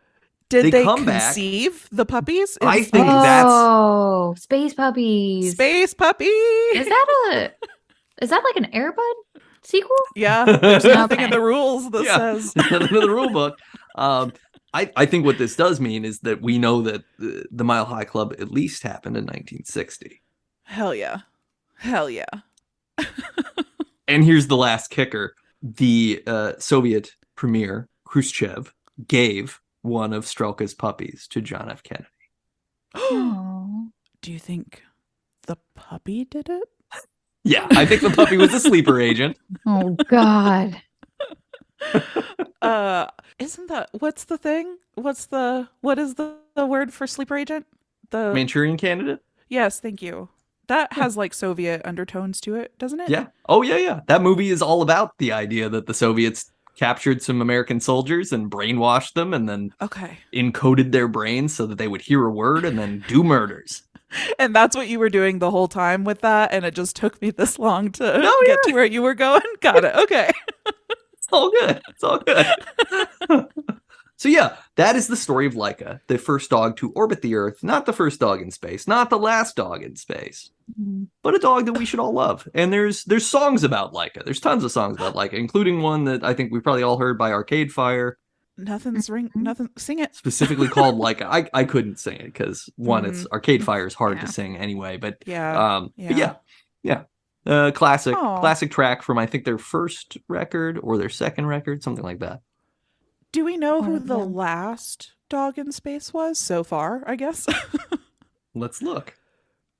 did They they come back. conceive the puppies in I space? think that's Oh, space puppies. Space puppy. Is that like an Airbud sequel? Yeah, there's nothing in Okay. the rules that yeah. says. There's nothing in the rule book. I think what this does mean is that we know that the Mile High Club at least happened in 1960. Hell yeah. Hell yeah. And here's the last kicker. The Soviet premier, Khrushchev, gave one of Strelka's puppies to John F. Kennedy. Oh. Do you think the puppy did it? Yeah, I think the puppy was a sleeper agent. Oh God. Isn't that what's the thing? What is the word for sleeper agent? The Manchurian Candidate? Yes, thank you. That has like Soviet undertones to it, doesn't it? Yeah. Oh, yeah. That movie is all about the idea that the Soviets captured some American soldiers and brainwashed them and then Okay. encoded their brains so that they would hear a word and then do murders. And that's what you were doing the whole time with that, and it just took me this long to No, get to where you were going. Got it. Okay. It's all good. It's all good. So yeah, that is the story of Laika, the first dog to orbit the Earth, not the first dog in space, not the last dog in space, but a dog that we should all love. And there's songs about Laika. There's tons of songs about Laika, including one that I think we probably all heard by Arcade Fire, Nothing. Sing it. specifically called Laika. I couldn't sing it because one, it's Arcade Fire is hard Yeah. to sing anyway. But Yeah. but yeah. Classic Aw. track from I think their first record or their second record, something like that. Do we know who One of the them. last dog in space was so far, I guess? Let's look.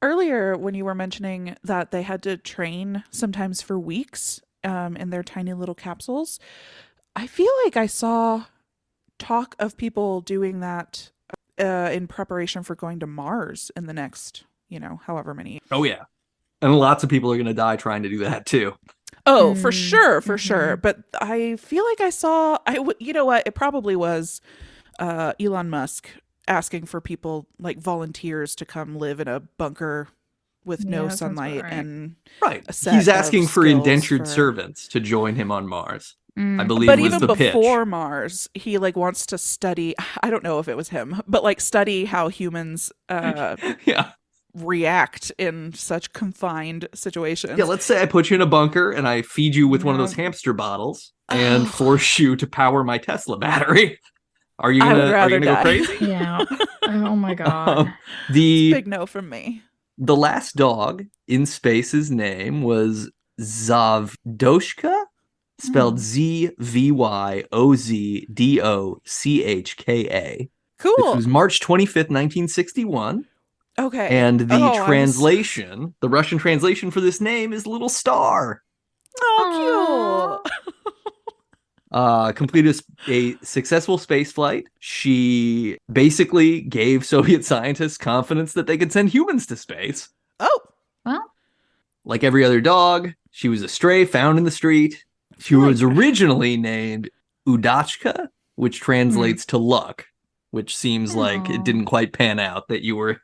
Earlier, when you were mentioning that they had to train sometimes for weeks in their tiny little capsules, I feel like I saw talk of people doing that in preparation for going to Mars in the next, however many. Oh yeah. And lots of people are going to die trying to do that too. Oh, for sure, for Mhm. sure. But I feel like I saw, you know what? It probably was Elon Musk asking for people like volunteers to come live in a bunker with Yeah, no that sounds about sunlight right. and Right. a set He's of asking for skills indentured for- servants to join him on Mars. I Mm. believe But was even the pitch. before Mars, he like wants to study. I don't know if it was him, but like study how humans Yeah. react in such confined situations. Yeah, let's say I put you in a bunker and I feed you with one of those Yeah. hamster bottles and Oh. force you to power my Tesla battery. Are you I would gonna rather go die. crazy? Yeah. Oh my God. The Big no from me. the last dog in space's name was Zavdoshka, spelled Zvyozdochka. Cool. This was March 25th, 1961. Okay. And the Oh, translation, the Russian translation for this name is Little Star. Oh, cute. Completed a successful space flight. She basically gave Soviet scientists confidence that they could send humans to space. Oh, Well, Like every other dog, she was a stray found in the street. She feel was like- originally named Udachka, which translates to luck, which seems like it Aw. didn't quite pan out, that you were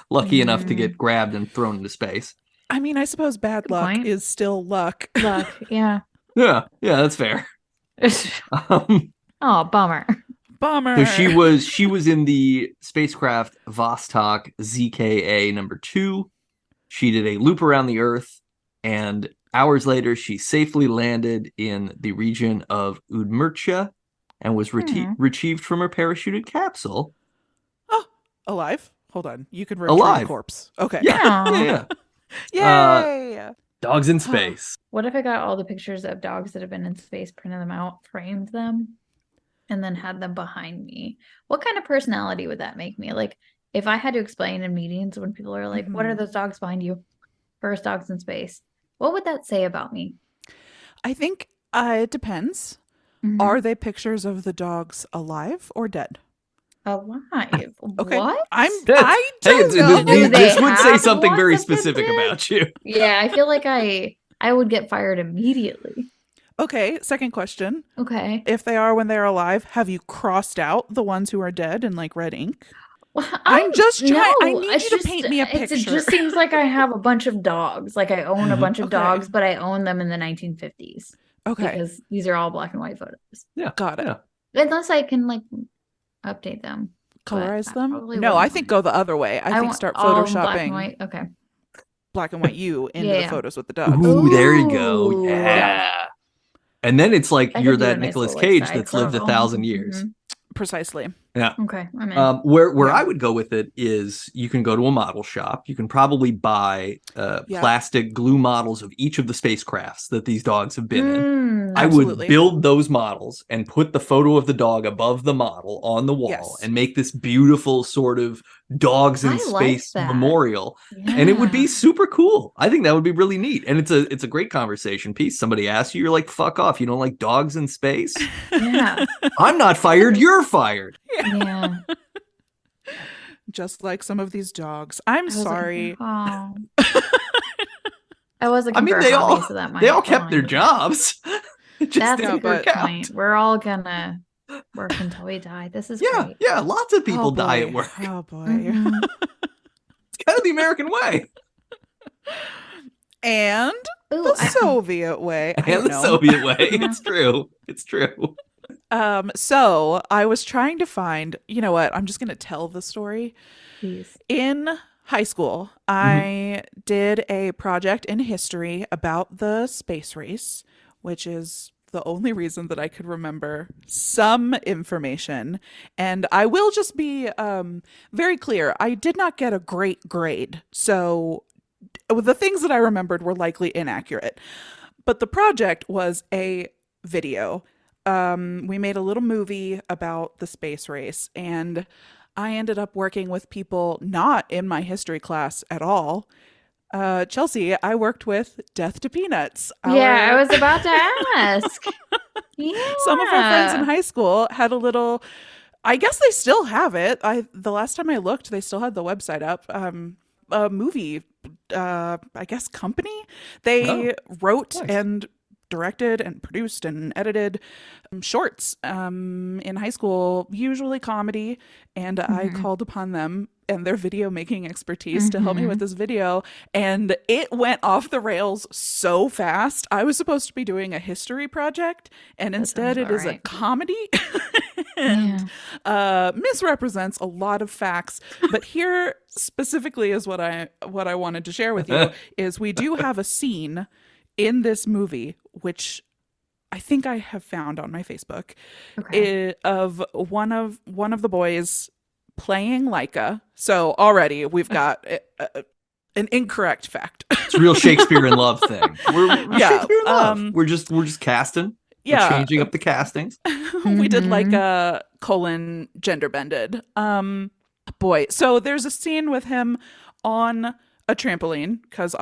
lucky enough to get grabbed and thrown into space. I mean, I suppose bad Good luck point. is still luck. luck. Yeah. Yeah, that's fair. Oh, bummer. Bummer. So she was in the spacecraft Vostok ZKA number 2. She did a loop around the Earth, and hours later she safely landed in the region of Udmurtia and was retrieved from her parachuted capsule. Oh, alive? Hold on. You can retrieve Alive. a corpse. Okay. Yeah, yeah. Yay. Dogs in space. What if I got all the pictures of dogs that have been in space, printed them out, framed them, and then had them behind me? What kind of personality would that make me? Like, if I had to explain in meetings when people are like, what are those dogs behind you? First dogs in space. What would that say about me? I think it depends. Mhm. Are they pictures of the dogs alive or dead? Alive? Okay. What? I Hey, don't know. Do this they would say have something very lots of specific pictures? about you. Yeah, I feel like I would get fired immediately. Okay, second question. Okay. If they are when they're alive, have you crossed out the ones who are dead in like red ink? Well, I'm just trying. I no, need you to paint me a it picture. just seems like I have a bunch of dogs. Like I own a bunch of Okay. dogs, but I own them in the 1950s Okay, because these are all black and white photos. Yeah. got it. Yeah. Unless I can like update them. But Colorize I them? probably No, I wouldn't think want go the other way. I think want start all in black and photoshopping white. Okay. black and white you into the Yeah. photos with the dogs. Ooh, there you go. Ooh. Yeah. And then it's like I you're could do a that nice Nicolas little, like, Cage side that's lived photo. 1,000 years. Precisely. Yeah. Okay, I'm in. Where Yeah. I would go with it is you can go to a model shop. You can probably buy Yeah. plastic glue models of each of the spacecrafts that these dogs have been in. I Absolutely. would build those models and put the photo of the dog above the model on the wall Yes. and make this beautiful sort of dogs in I like space that. memorial. And it would be Yeah. super cool. I think that would be really neat. And it's a great conversation piece. Somebody asks you, you're like, fuck off. You don't like dogs in space? Yeah. I'm not fired. You're fired. Yeah. Just like some of these dogs. I'm I was sorry. looking for, I was looking I mean, for a they hobby, all so that might they all kept align their with it. jobs. It just That's a didn't good work out. point. We're all gonna work until we die. This is Yeah, great. yeah. Lots of people Oh, die boy. at work. Oh boy. Mhm. It's kind of the American way And Ooh, the Soviet way. I and don't the know. Soviet way. Yeah. It's true. It's true. So I was trying to find, you know what? I'm just gonna tell the story. Please. In high school, I did a project in history about the space race, which is the only reason that I could remember some information. And I will just be very clear, I did not get a great grade. So the things that I remembered were likely inaccurate. But the project was a video. We made a little movie about the space race, and I ended up working with people not in my history class at all. Chelsea, I worked with Death to Peanuts. Yeah, I Our- was about to ask. Yeah. Some of our friends in high school had a little. I guess they still have it. The last time I looked, they still had the website up. A movie, I guess company. They wrote nice. and directed and produced and edited shorts in high school, usually comedy, and I called upon them and their video making expertise to help me with this video, and it went off the rails so fast. I was supposed to be doing a history project, and instead sounds it is a alright. comedy and misrepresents a lot of facts. But here specifically is what I wanted to share with you is we do have a scene in this movie, which I think I have found on my Facebook, Okay. of one of the boys playing Laika. So already we've got an incorrect fact. It's a real Shakespeare in Love thing. We're Yeah, Shakespeare in Love. We're just casting. Yeah. We're changing up the castings. We did Laika colon gender bended. Boy, so there's a scene with him on a trampoline because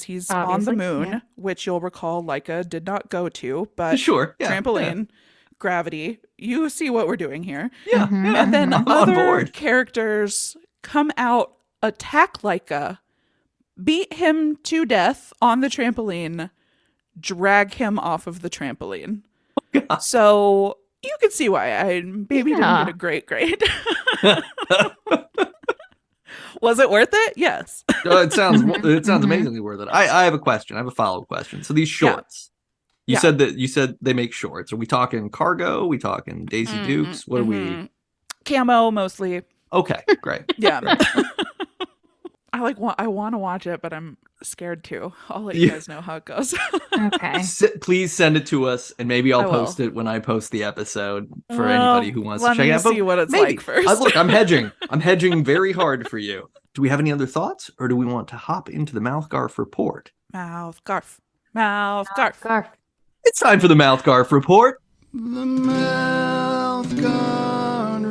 he's on the Obviously, moon, yeah. which you'll recall Laika did not go to, but Sure. Yeah. trampoline, gravity. You see what we're doing here. Yeah. Mhm. Yeah. And then I'm on other board. characters come out, attack Laika, beat him to death on the trampoline, drag him off of the trampoline. God. So you can see why I maybe didn't Yeah. get a great grade. Was it worth it? Yes. It sounds amazingly worth it. I have a question. I have a follow-up question. So these shorts, you said they make shorts. Are we talking cargo? Are we talking Daisy Dukes? What are we? Camo mostly. Okay, great. Yeah. I want to watch it, but I'm scared to. I'll let you Yeah. guys know how it goes. Okay. Please send it to us, and maybe I'll I will. post it when I post the episode for Well, anybody who wants to let check me it out. But see what it's maybe. like first. Look, I'm hedging. I'm hedging very hard for you. Do we have any other thoughts, or do we want to hop into the Mouthgarf report? Mouth garf. Mouth garf. Garf. It's time for the Mouthgarf report. The Mouthguard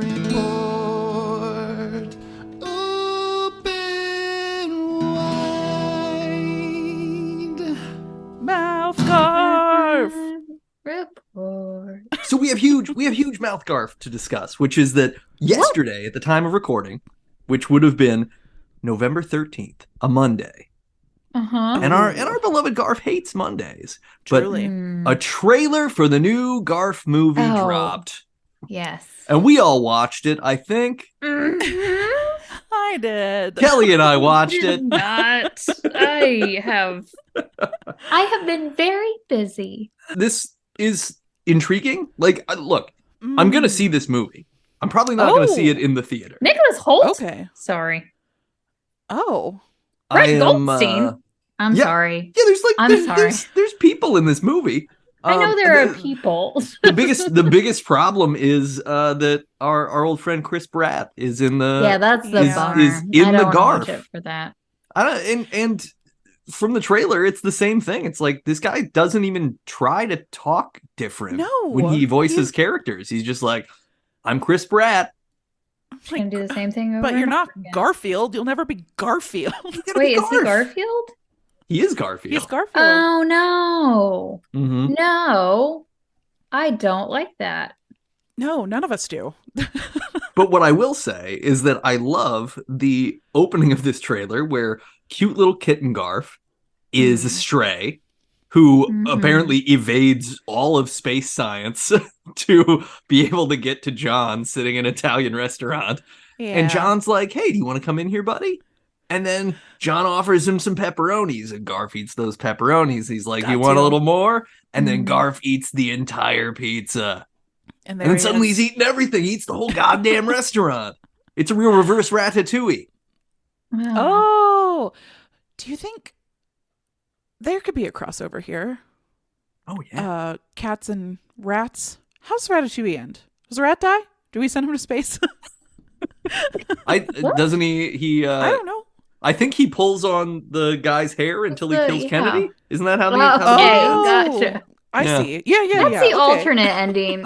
Report. Open wide. Mouth garf. Report. So we have huge Mouthgarf to discuss, which is that yesterday, at the time of recording, which would have been November 13th, a Monday, Uh-huh. And our beloved Garf hates Mondays. But Truly. a trailer for the new Garf movie Oh. dropped. Yes. And we all watched it, I think. Mhm. I did. Kelly and I watched Did it. not. I have been very busy. This is intriguing. Like, look, I'm going to see this movie. I'm probably not going to see it in the theater. Nicholas Holt? Okay. Sorry. Oh. Brett Goldstein. I'm yeah. sorry. Yeah, I'm sorry. There's people in this movie. I know there are people. the biggest problem is that our old friend Chris Pratt is in the Yeah, that's the bummer. is in I the don't want Garf. to watch it for that. I don't and from the trailer, it's the same thing. It's like this guy doesn't even try to talk different when he voices characters. He's just like, I'm Chris Pratt. Like, gonna do the same thing over But you're and not over again. Garfield. You'll never be Garfield. Wait, is he Garfield? He is Garfield. He's Garfield. Oh no. Mm-hmm. No. I don't like that. No, none of us do. But what I will say is that I love the opening of this trailer where cute little kitten Garf is a stray who apparently evades all of space science to be able to get to John sitting in an Italian restaurant. Yeah. And John's like, hey, do you want to come in here, buddy? And then John offers him some pepperonis, and Garf eats those pepperonis. He's like, you want a little more? And then Garf eats the entire pizza. And then suddenly he's eating everything. He eats the whole goddamn restaurant. It's a real reverse Ratatouille. Oh, do you think there could be a crossover here? Oh, yeah. Cats and rats. How's Ratatouille end? Does the rat die? Do we send him to space? Doesn't he? I don't know. I think he pulls on the guy's hair until he kills Kennedy. Isn't that how the gotcha. I see. Yeah. That's the alternate ending.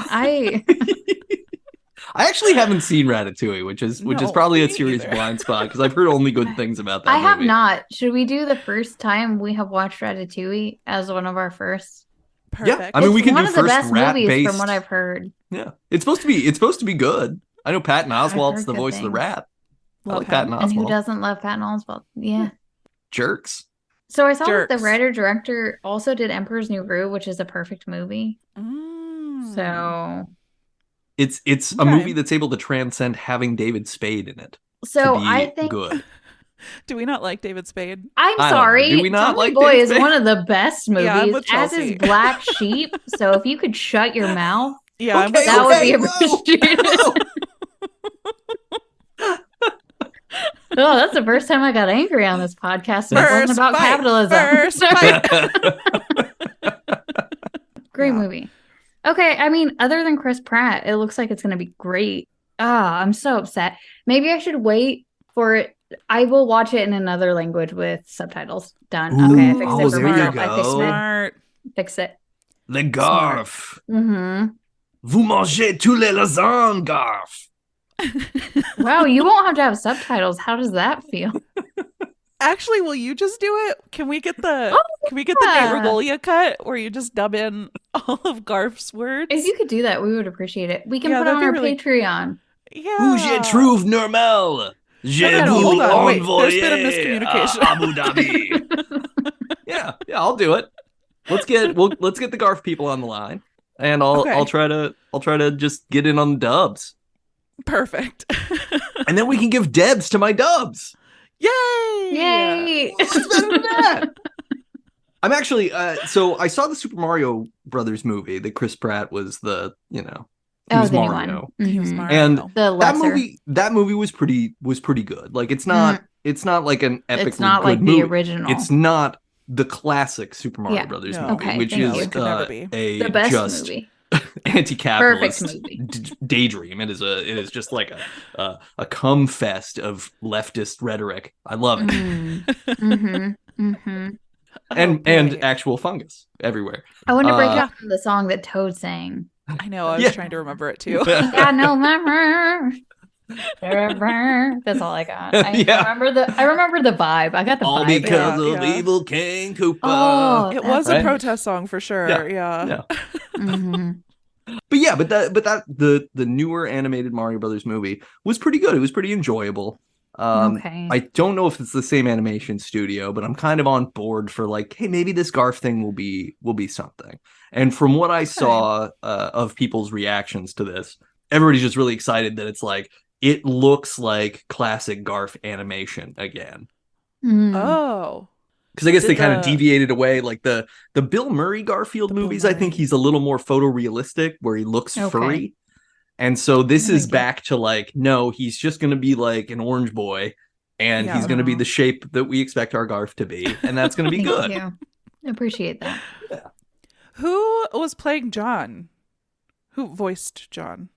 I actually haven't seen Ratatouille, which is probably a serious blind spot because I've heard only good things about that movie. have not. Should we do the first time we have watched Ratatouille as one of our first? Perfect. Yeah, I mean, we can do first one of the best movies rat-based. from what I've heard. Yeah, it's supposed to be good. I know Patton Oswalt's the good voice of the things. rat. I Love like Patton And who Oswalt. doesn't love Patton Oswalt? Yeah. Jerks. So I saw that the Jerks. writer-director also did Emperor's New Groove, which is a perfect movie. Mm. So It's a Okay. movie that's able to transcend having David Spade in it. So to be I think good. Do we not like David Spade? I'm I don't know. sorry. Do we not Tommy like Boy David is Spade? one of the best movies, Yeah, I'm with as is Chelsea. Black Sheep. So if you could shut your mouth, Yeah, Okay, that would be whoa, appreciated. whoa. Oh, that's the first time I got angry on this podcast. It wasn't about fight, capitalism. first fight. Great Yeah. movie. Okay, I mean, other than Chris Pratt, it looks like it's going to be great. I'm so upset. Maybe I should wait for it. I will watch it in another language with subtitles. Done. Okay, I fixed Ooh, it for there you myself. go. I fixed it. Smart. Fix it. Le Garf. Mm-hmm. Vous mangez tous les lasagnes, Garf. Wow, you won't have to have subtitles. How does that feel? Actually, will you just do it? Can we get the Nate yeah. Regolia cut where you just dub in all of Garf's words? If you could do that, we would appreciate it. We can Yeah, put it on that'd our be really- Patreon. Yeah. Où je trouve normal. Je Hold vous on, wait, envoie there's been a miscommunication. à Abu Dhabi. yeah, I'll do it. Let's get the Garf people on the line, and Okay. I'll try to just get in on the dubs, Perfect. and then we can give debs to my dubs. Yay! Yay! What's better than that? I'm actually so I saw the Super Mario Brothers movie that Chris Pratt was the he was the new Mario. one. He was Mhm. Mario. And The lesser. that movie was pretty good. Like it's not like an epically It's not good like movie. the original. It's not the classic Super Mario Yeah. Brothers No. movie, Okay, which thank is you. It could never be. a the best just movie. anti-capitalist Perfect movie. daydream. It is just like a cum fest of leftist rhetoric. I love it, Mm-hmm. and boy. actual fungus everywhere. I want to break Uh, out from the song that Toad sang. I know. I was Yeah. trying to remember it too. Got no memory. That's all I got. Yeah. I remember the vibe. I got the All vibe. because Yeah, of yeah. evil King Koopa. Oh, It was Right? a protest song for sure. Yeah. Mhm. But yeah, the newer animated Mario Brothers movie was pretty good. It was pretty enjoyable. Okay. I don't know if it's the same animation studio, but I'm kind of on board for like, hey, maybe this Garf thing will be something. And from what I saw of people's reactions to this, everybody's just really excited that it's like it looks like classic Garf animation again. Oh. Because I guess Did they kind of the- deviated away. Like the Bill Murray Garfield The Bill movies, I think Murray. he's a little more photorealistic, where he looks Okay. furry. And so this No is big deal. back to like, no, he's just going to be like an orange boy, and Yeah. he's going to be Aw. the shape that we expect our Garf to be, and that's going to be Thank good. you. I appreciate that. Who was playing John? Who voiced John?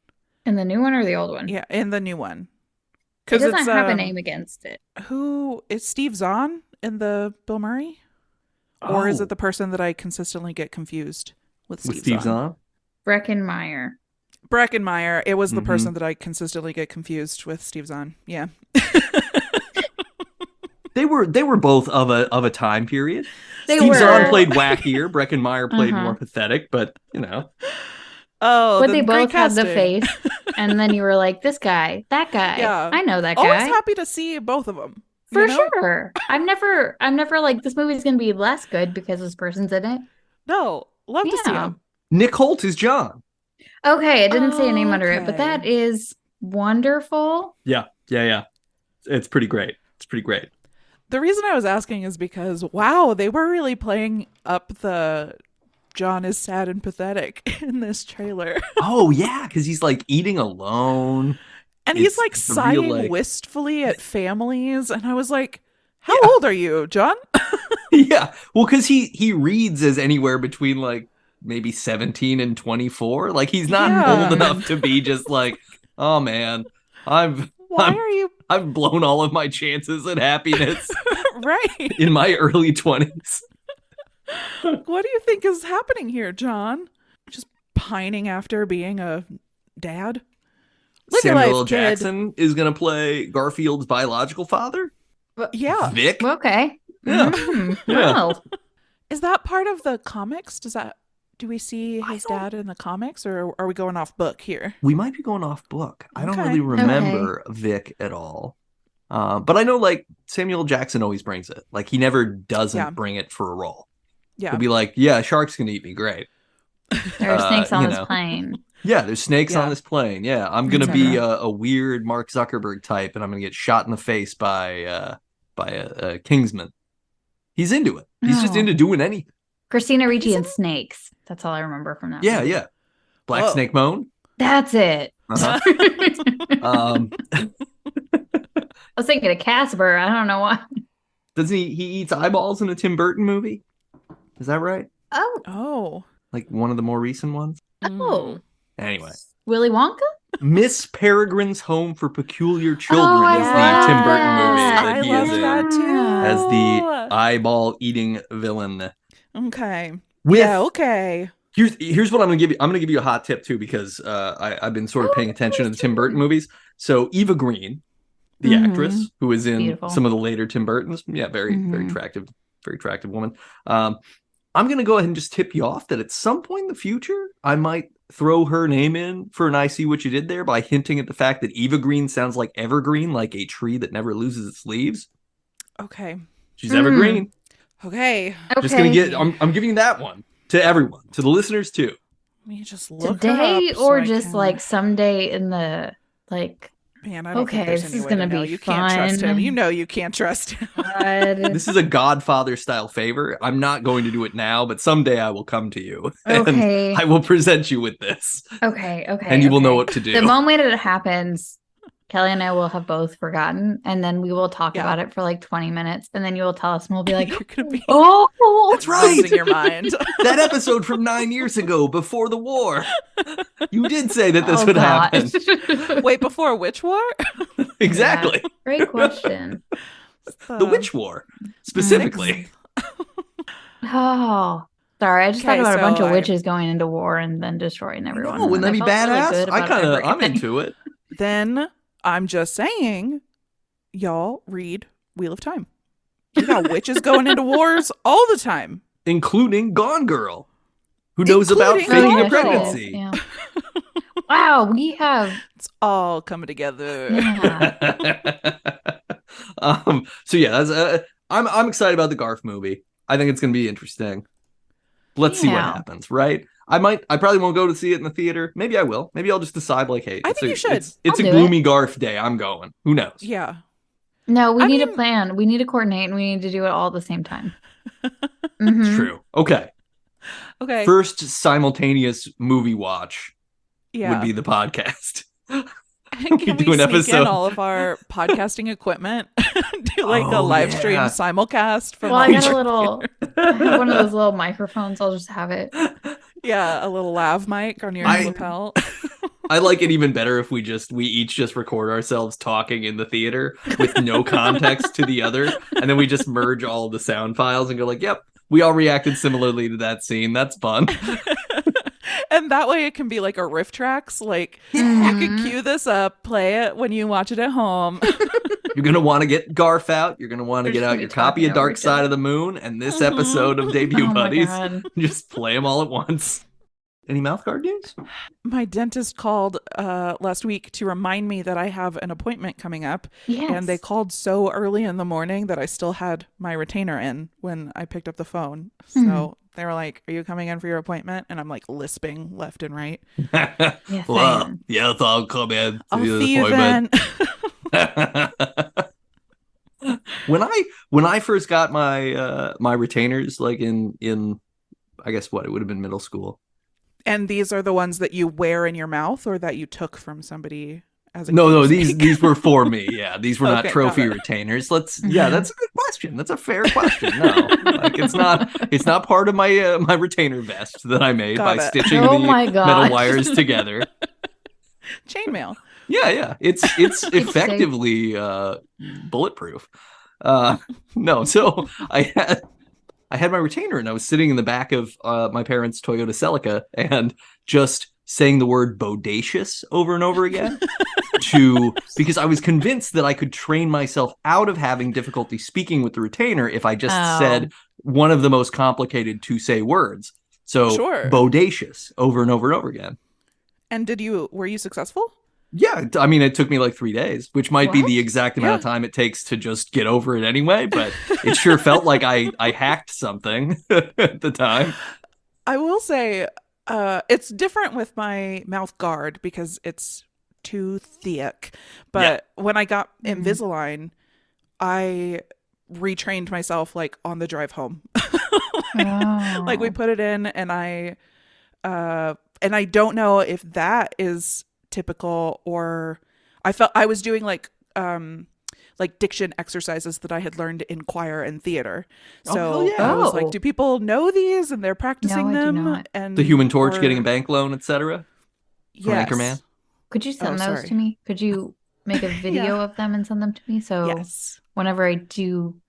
And the new one or the old one? Yeah, in the new one. It Because doesn't it's have a name against it. who is Steve Zahn in the Bill Murray, or is Oh, it the person that I consistently get confused with with Steve Steve Zahn? Zahn? Breckenmeyer. Breckenmeyer. It was the Mhm. person that I consistently get confused with Steve Zahn. Yeah. They were both of a time period. They Steve were. Zahn played wackier, Breckenmeyer played Uh-huh. more pathetic, but you know, Oh, But then they great both had the casting. face. And then you were like, this guy, that guy. Yeah. I know that Always guy. happy to see both of them. For sure. I'm never like, this movie's going to be less good because this person's in it. No, love to see Yeah. him. Nick Holt is John. Okay, it didn't say a name under it, but Okay. that is wonderful. Yeah. It's pretty great. It's pretty great. The reason I was asking is because, wow, they were really playing up the John is sad and pathetic in this trailer. Oh yeah, because he's like eating alone. And he's It's like the sighing real, like- wistfully at families. And I was like, how Yeah. old are you, John? Yeah, well, because he reads as anywhere between like maybe 17 and 24. Like he's not Yeah. old enough to be just like, oh man, I've Why I'm- are you I've blown all of my chances at happiness right? in my early 20s. What do you think is happening here, John? Just pining after being a dad? Live your Samuel L. life, kid. Jackson is gonna play Garfield's biological father, Yeah. Vic. Okay. Yeah. Yeah. Well, Is that part of the comics? Do we see I his don't- dad in the comics, or are we going off book here? We might be going off book. I don't Okay. really remember Vic at all. But I know like Samuel L. Jackson always brings it. Like he never doesn't Yeah. bring it for a role. Yeah. He'll be like, yeah, a shark's gonna eat me. Great. there are snakes on you this know. plane. Yeah, there's snakes Yeah. on this plane. Yeah, I'm gonna be Etc. a weird Mark Zuckerberg type, and I'm gonna get shot in the face by a Kingsman. He's into it. He's just Oh. into doing anything. Christina Ricci He's and snakes. That's all I remember from that. Yeah, movie. yeah. Black Whoa. Snake Moan. That's it. Uh-huh. I was thinking of Casper. I don't know why. Doesn't he eats eyeballs in a Tim Burton movie? Is that right? Oh, Oh. Like one of the more recent ones? oh. Anyway. Willy Wonka? Miss Peregrine's Home for Peculiar Children I is the love Tim Burton that. movie that I he love is in that too. as the eyeball eating villain. Okay. With Yeah, okay. here's what I'm gonna give you. I'm gonna give you a hot tip too, because I've been sort of paying attention to the Tim Burton movies. So Eva Green, the Mhm. actress who is in Beautiful. some of the later Tim Burtons, yeah, very Mhm. very attractive woman. I'm gonna go ahead and just tip you off that at some point in the future, I might throw her name in for an I See What You Did There by hinting at the fact that Eva Green sounds like evergreen, like a tree that never loses its leaves. Okay. She's evergreen. Okay. Just gonna Okay. get. I'm giving you that one to everyone, to the listeners too. Let me just look Today her up so or I just can- like someday in the like Man, I don't Okay, think there's this any is way to gonna know. be You can't trust him. fun. You know you can't trust him. God. This is a Godfather style favor. I'm not going to do it now, but someday I will come to you and Okay. I will present you with this, Okay. and you will know okay. what to do. The moment it happens, Kelly and I will have both forgotten, and then we will talk Yeah. about it for like 20 minutes, and then you will tell us, and we'll be like, You're gonna be "Oh, That's right. losing your mind. That episode from 9 years ago, before the war. You did say that this oh, would God." happen. Wait, before which war? Exactly. Great question. The Witch War, specifically. Oh, sorry. I just Okay, thought about a bunch so of I- witches going into war and then destroying everyone. No, wouldn't that and be I felt really badass? good about I'm everything. into it. Then I'm just saying, y'all read Wheel of Time. You got witches going into wars all the time. Including Gone Girl, who knows about Including faking Gone a Girl. pregnancy. Yeah. Wow, we have It's all coming together. yeah. So yeah, that's, I'm excited about the Garf movie. I think it's going to be interesting. Let's see what happens, right? I probably won't go to see it in the theater. Maybe I will. Maybe I'll just decide like, hey, I think you should. It's a gloomy Garf day. I'm going. Who knows? Yeah. No, we need a plan. We need to coordinate and we need to do it all at the same time. It's true. Okay. First simultaneous movie watch would be the podcast. Can we do an episode in all of our podcasting equipment? Do like a live stream simulcast from I got I have one of those little microphones. I'll just have it. Yeah, a little lav mic on your lapel. I like it even better if we each just record ourselves talking in the theater with no context to the other, and then we just merge all of the sound files and go like, yep, we all reacted similarly to that scene. That's fun. And that way it can be like a riff tracks. Like you can cue this up, play it when you watch it at home. You're going to want to get Garf out. You're going to want to get out your copy of Dark Side of the Moon and this episode of Debut Buddies. Just play them all at once. Any mouth guard news? My dentist called last week to remind me that I have an appointment coming up. Yes. And they called so early in the morning that I still had my retainer in when I picked up the phone. So they were like, "Are you coming in for your appointment?" And I'm like lisping left and right. Well, yes, I'll come in to I'll the see appointment. You then. When I first got my my retainers, like in I guess it would have been middle school. And these are the ones that you wear in your mouth, or that you took from somebody as a No, these were for me. Yeah, these were not trophy retainers. That's a good question. That's a fair question. No, like it's not part of my my retainer vest that I made by stitching the metal wires together. Chainmail. Yeah, it's effectively bulletproof. No, so I had my retainer and I was sitting in the back of my parents' Toyota Celica and just saying the word bodacious over and over again because I was convinced that I could train myself out of having difficulty speaking with the retainer if I just said one of the most complicated to say words. So bodacious over and over and over again. And were you successful? Yeah, I mean, it took me like 3 days, which might be the exact amount of time it takes to just get over it anyway, but it sure felt like I hacked something at the time. I will say it's different with my mouth guard because it's too thick. But when I got Invisalign, I retrained myself like on the drive home. Like we put it in and I don't know if that is typical, or I felt I was doing like diction exercises that I had learned in choir and theater. So I was like, do people know these and they're practicing them? And the Human Torch, getting a bank loan, etc. Yes. Anchorman. Could you send those to me? Could you make a video of them and send them to me? So whenever I do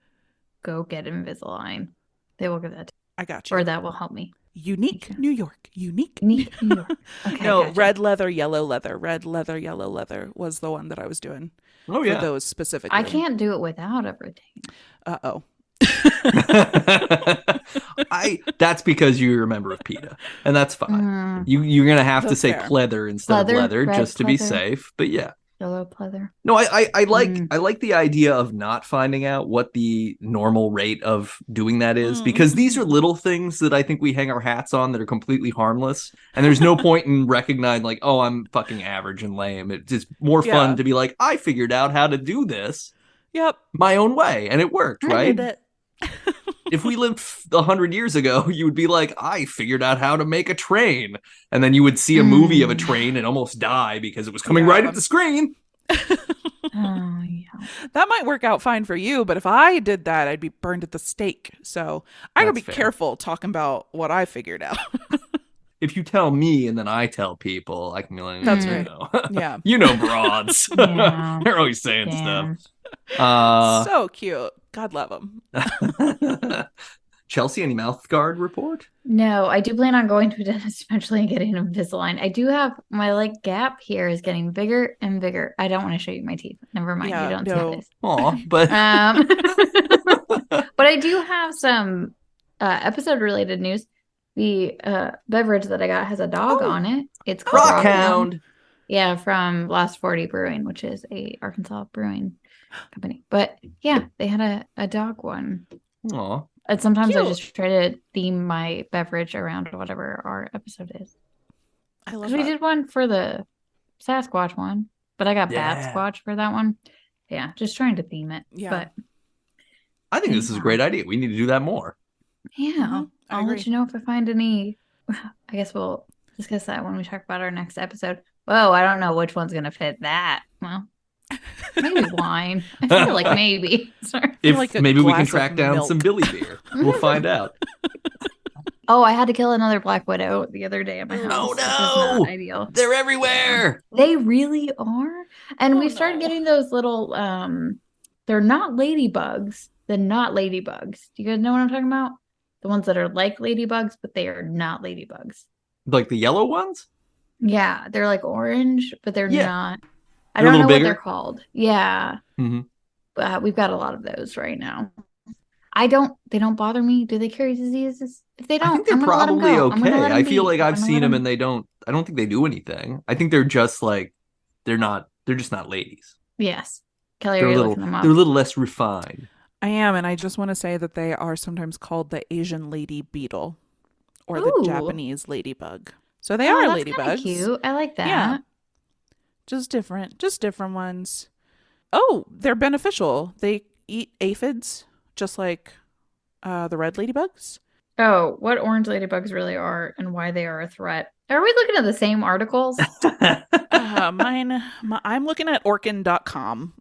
go get Invisalign, they will give that to me. I got you. Or that will help me. Unique New York. Unique New York. Okay, no, red leather, yellow leather. Red leather, yellow leather was the one that I was doing. Oh, yeah. For those specifically. I can't do it without a retainer. Uh-oh. That's because you're a member of PETA, and that's fine. You're gonna have to say pleather instead of leather just to be safe. But yeah. Yellow pleather. No, I like the idea of not finding out what the normal rate of doing that is, because these are little things that I think we hang our hats on that are completely harmless, and there's no point in recognizing like, oh, I'm fucking average and lame. It's just more fun to be like, I figured out how to do this my own way, and it worked, right? I did it. If we lived 100 years ago, you would be like, I figured out how to make a train. And then you would see a movie of a train and almost die because it was coming right at the screen. That might work out fine for you, but if I did that, I'd be burned at the stake. So I gotta be careful talking about what I figured out. If you tell me and then I tell people, I can be like, that's right. Yeah. You know, broads. They're always saying stuff. So cute. God love them. Chelsea, any mouth guard report? No, I do plan on going to a dentist eventually and getting Invisalign. I do have my gap here is getting bigger and bigger. I don't want to show you my teeth. Never mind. You don't see this. Aw, but but I do have some episode related news. The beverage that I got has a dog on it. It's called Rockhound. Yeah, from Last 40 Brewing, which is a Arkansas brewing. company. But yeah, they had a dog one. Aw. And sometimes I Cute. just try to theme my beverage around whatever our episode is. I love Because we that. did one for the Sasquatch one, but I got Bat Yeah. Squatch for that one. Yeah, just trying to theme it. Yeah. But I think this is a great idea. We need to do that more. yeah, Mhm, I I'll let agree. you know if I find any. I guess we'll discuss that when we talk about our next episode. Whoa, I don't know which one's going to fit that. Well, maybe wine. I feel like maybe. Sorry. If like a maybe we can glass of track down milk. some Billy Beer. We'll find out. Oh, I had to kill another Black Widow the other day at my house. Oh, which is no! not ideal. They're everywhere. They really are. And Oh, we started no. getting those little they're not ladybugs. They're not ladybugs. Do you guys know what I'm talking about? The ones that are like ladybugs, but they are not ladybugs. Like the yellow ones? Yeah, they're like orange, but they're Yeah. not. I They're a don't know little what they're bigger? called. Yeah. Mm-hmm. We've got a lot of those right now. They don't bother me. Do they carry diseases? If they I don't, think they're I'm gonna let them probably go. I'm gonna okay. let I them feel be. like I'm I've gonna seen let them 'em- and I don't think they do anything. I think they're just like, they're just not ladies. Yes. Kelly, They're are a you little, looking them up? they're a little less refined. I am, and I just want to say that they are sometimes called the Asian lady beetle or the Ooh. Japanese ladybug. So they Oh, are that's kinda ladybugs. cute. I like that. Yeah. Just different ones. Oh, they're beneficial. They eat aphids, just like the red ladybugs. Oh, what orange ladybugs really are and why they are a threat. Are we looking at the same articles? I'm looking at orkin.com.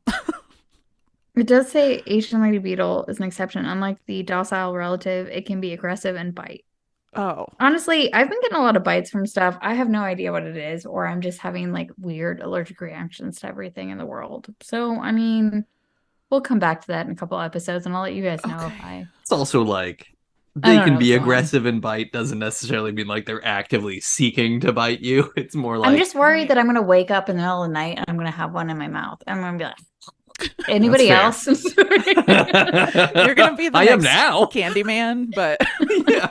It does say Asian lady beetle is an exception. Unlike the docile relative, it can be aggressive and bite. Oh, Honestly, I've been getting a lot of bites from stuff. I have no idea what it is, or I'm just having like weird allergic reactions to everything in the world. So, I mean, we'll come back to that in a couple episodes and I'll let you guys know if Okay. I. It's also like, I they don't can know be what's going on. aggressive and bite doesn't necessarily mean like they're actively seeking to bite you. It's more like, I'm just worried that I'm going to wake up in the middle of the night and I'm going to have one in my mouth. I'm going to be like, anybody fair. else? you're gonna be the I next am now. Candyman, but Yeah.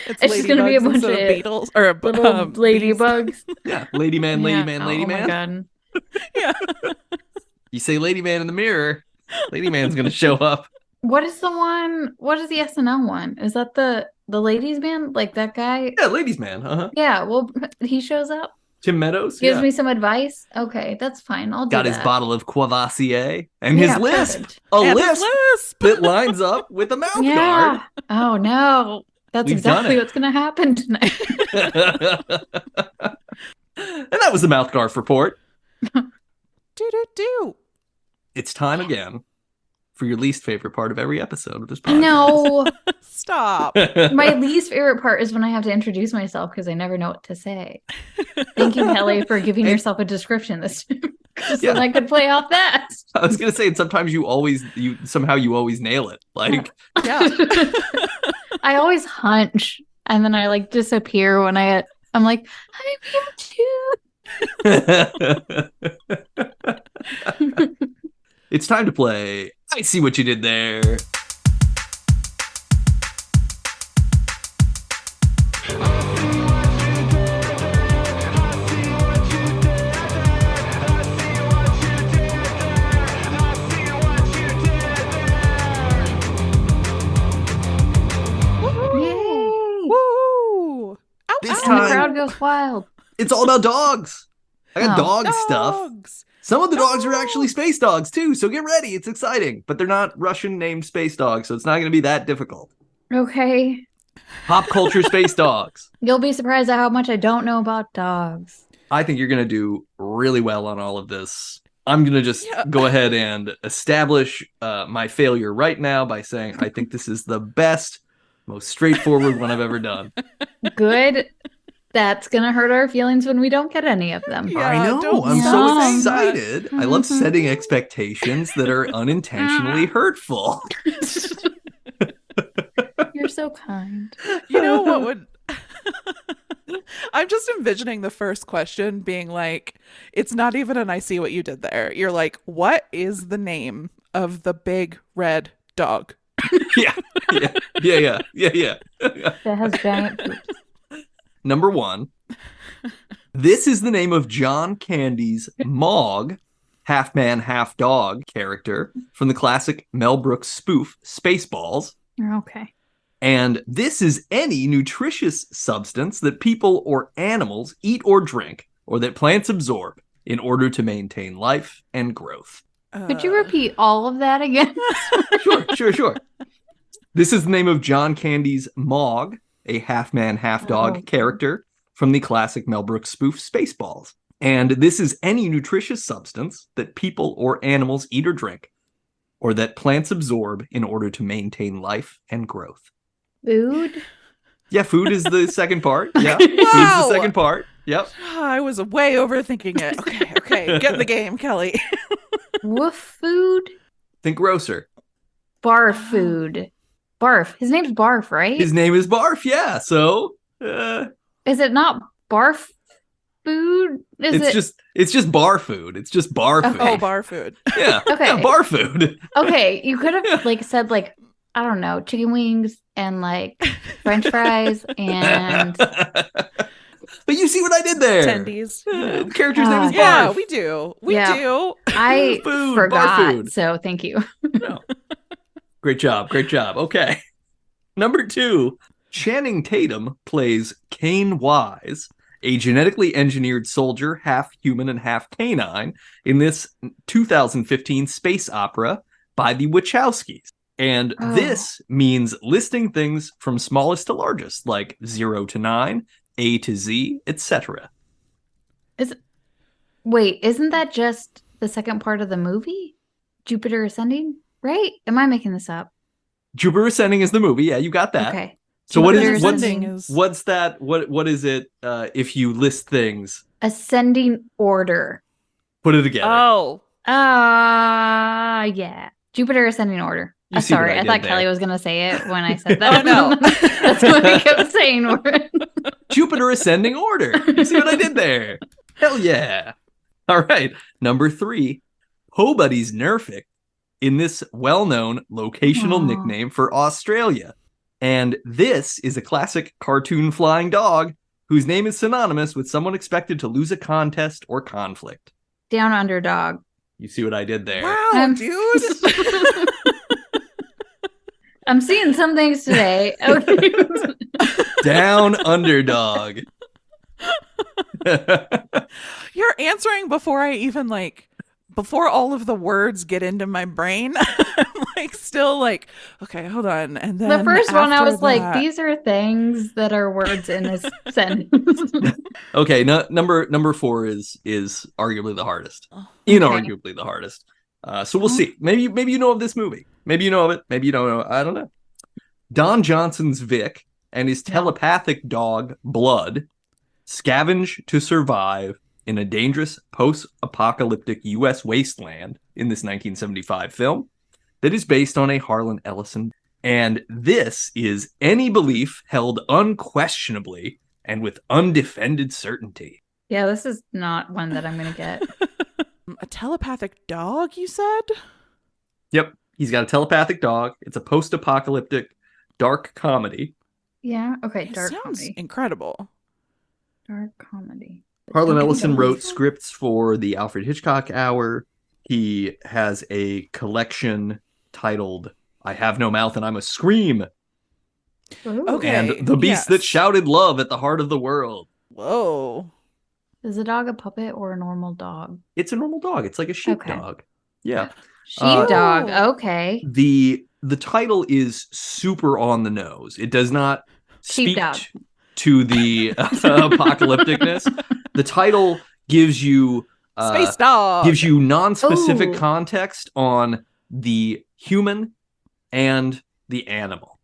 It's just gonna be a ladybugs bunch instead of beetles or little bees. ladybugs. Yeah. Lady man, lady Yeah. man, Oh lady my man. god. Yeah. You say lady man in the mirror, lady man's gonna show up. What is the one? What is the SNL one? Is that the ladies man? Like that guy? Yeah, ladies man. Uh-huh. Yeah, well, he shows up, Tim Meadows. gives Yeah. me some advice. Okay, that's fine. I'll do Got that. his bottle of Courvoisier and Yeah, his lisp. perfect. A And his lisp lisp. that lines up with a mouth guard. Yeah. Oh no. That's We've done exactly it. what's gonna happen tonight. And that was the mouth guard report. Do. It's time again for your least favorite part of every episode of this podcast. No. Stop. My least favorite part is when I have to introduce myself because I never know what to say. Thank you, Kelly, for giving And- yourself a description this time. So Yeah. I could play off that. I was gonna say, and sometimes you always nail it. Like, Yeah. I always hunch and then I like disappear when I'm like, I'm here too. it's time to play. I see what you did there. Yay! Woo! Ow, This ow. And the time- crowd goes wild. It's all about dogs. I got Oh. dog stuff. Dogs. Some of the dogs are Dogs. actually space dogs too, so get ready. It's exciting, but they're not Russian named space dogs, so it's not going to be that difficult. Okay. Pop culture space dogs. You'll be surprised at how much I don't know about dogs. I think you're going to do really well on all of this. I'm going to just Yeah. go ahead and establish my failure right now by saying I think this is the best, most straightforward one I've ever done. Good. That's gonna hurt our feelings when we don't get any of them. Yeah, I know. don't I'm stop so saying that. excited. I love Mhm. setting expectations that are unintentionally hurtful. You're so kind. You know what would I'm just envisioning the first question being like, it's not even an I see what you did there. You're like, what is the name of the big red dog? Yeah. Yeah. That has giant poops. Number 1. This is the name of John Candy's Mog, half man, half dog character from the classic Mel Brooks spoof Spaceballs. Okay. And this is any nutritious substance that people or animals eat or drink, or that plants absorb in order to maintain life and growth. Could you repeat all of that again? Sure. This is the name of John Candy's Mog, a half man, half dog character from the classic Mel Brooks spoof Spaceballs. And this is any nutritious substance that people or animals eat or drink, or that plants absorb in order to maintain life and growth. Food? Yeah, food is the second part. Yeah, food's Wow. the second part. Yep. I was way overthinking it. Okay. Get in the game, Kelly. Woof food? Think grosser. Barf food. Barf. His name's Barf, right? His name is Barf, yeah. So Is it not barf food? it's just bar food. It's just bar food. Okay. Oh, bar food. Yeah. Okay. Yeah, bar food. Okay, you could have said I don't know, chicken wings and French fries and But you see what I did there. Tendies. The character's name is Barf. Yeah, we do. We do. I Food, bar forgot. food. So thank you. No. Great job. Okay. Number 2, Channing Tatum plays Kane Wise, a genetically engineered soldier, half human and half canine, in this 2015 space opera by the Wachowskis. And this means listing things from smallest to largest, like 0 to 9, A to Z, etc. Wait, isn't that just the second part of the movie? Jupiter Ascending? Right? Am I making this up? Jupiter Ascending is the movie. Yeah, you got that. Okay. So what Jupiter is Ascending is what's that? What is it? If you list things, Ascending order. put it together. Oh. Yeah. Jupiter Ascending order. You see what Sorry, I I thought did Kelly there. was gonna say it when I said that. Oh, no. That's what I kept saying. Jupiter Ascending Order. You see what I did there? Hell yeah. All right. Number 3, Hobuddy's Nerfic in this well-known locational Aw. nickname for Australia. And this is a classic cartoon flying dog whose name is synonymous with someone expected to lose a contest or conflict. Down underdog. You see what I did there? Wow, dude. I'm seeing some things today. Okay. Down underdog. You're answering before I even before all of the words get into my brain. I'm still okay, hold on. And then The first one, I after was like, that- these are things that are words in this sentence. Okay, number 4 is arguably the hardest. Inarguably the hardest. So we'll see. Maybe you know of this movie. Maybe you know of it. Maybe you don't know. I don't know. Don Johnson's Vic and his telepathic dog Blood scavenge to survive in a dangerous post-apocalyptic U.S. wasteland in this 1975 film that is based on a Harlan Ellison. And this is any belief held unquestionably and with undefended certainty. Yeah, this is not one that I'm going to get. A telepathic dog, you said? Yep, he's got a telepathic dog. It's a post-apocalyptic dark comedy. Yeah, okay, It dark sounds comedy. incredible. Dark comedy. Harlan Okay, Ellison so- wrote scripts for the Alfred Hitchcock Hour. He has a collection titled I Have No Mouth and I'm a Scream. Ooh. Okay. And The Beast That yes. Shouted Love at the Heart of the World. Whoa. Is a dog a puppet or a normal dog? It's a normal dog. It's like a sheepdog. Yeah. Sheepdog. Oh. Okay. The title is super on the nose. It does not speak Sheepdog. to the apocalypticness. The title gives you Space dog. gives you non-specific Ooh. context on the human and the animal.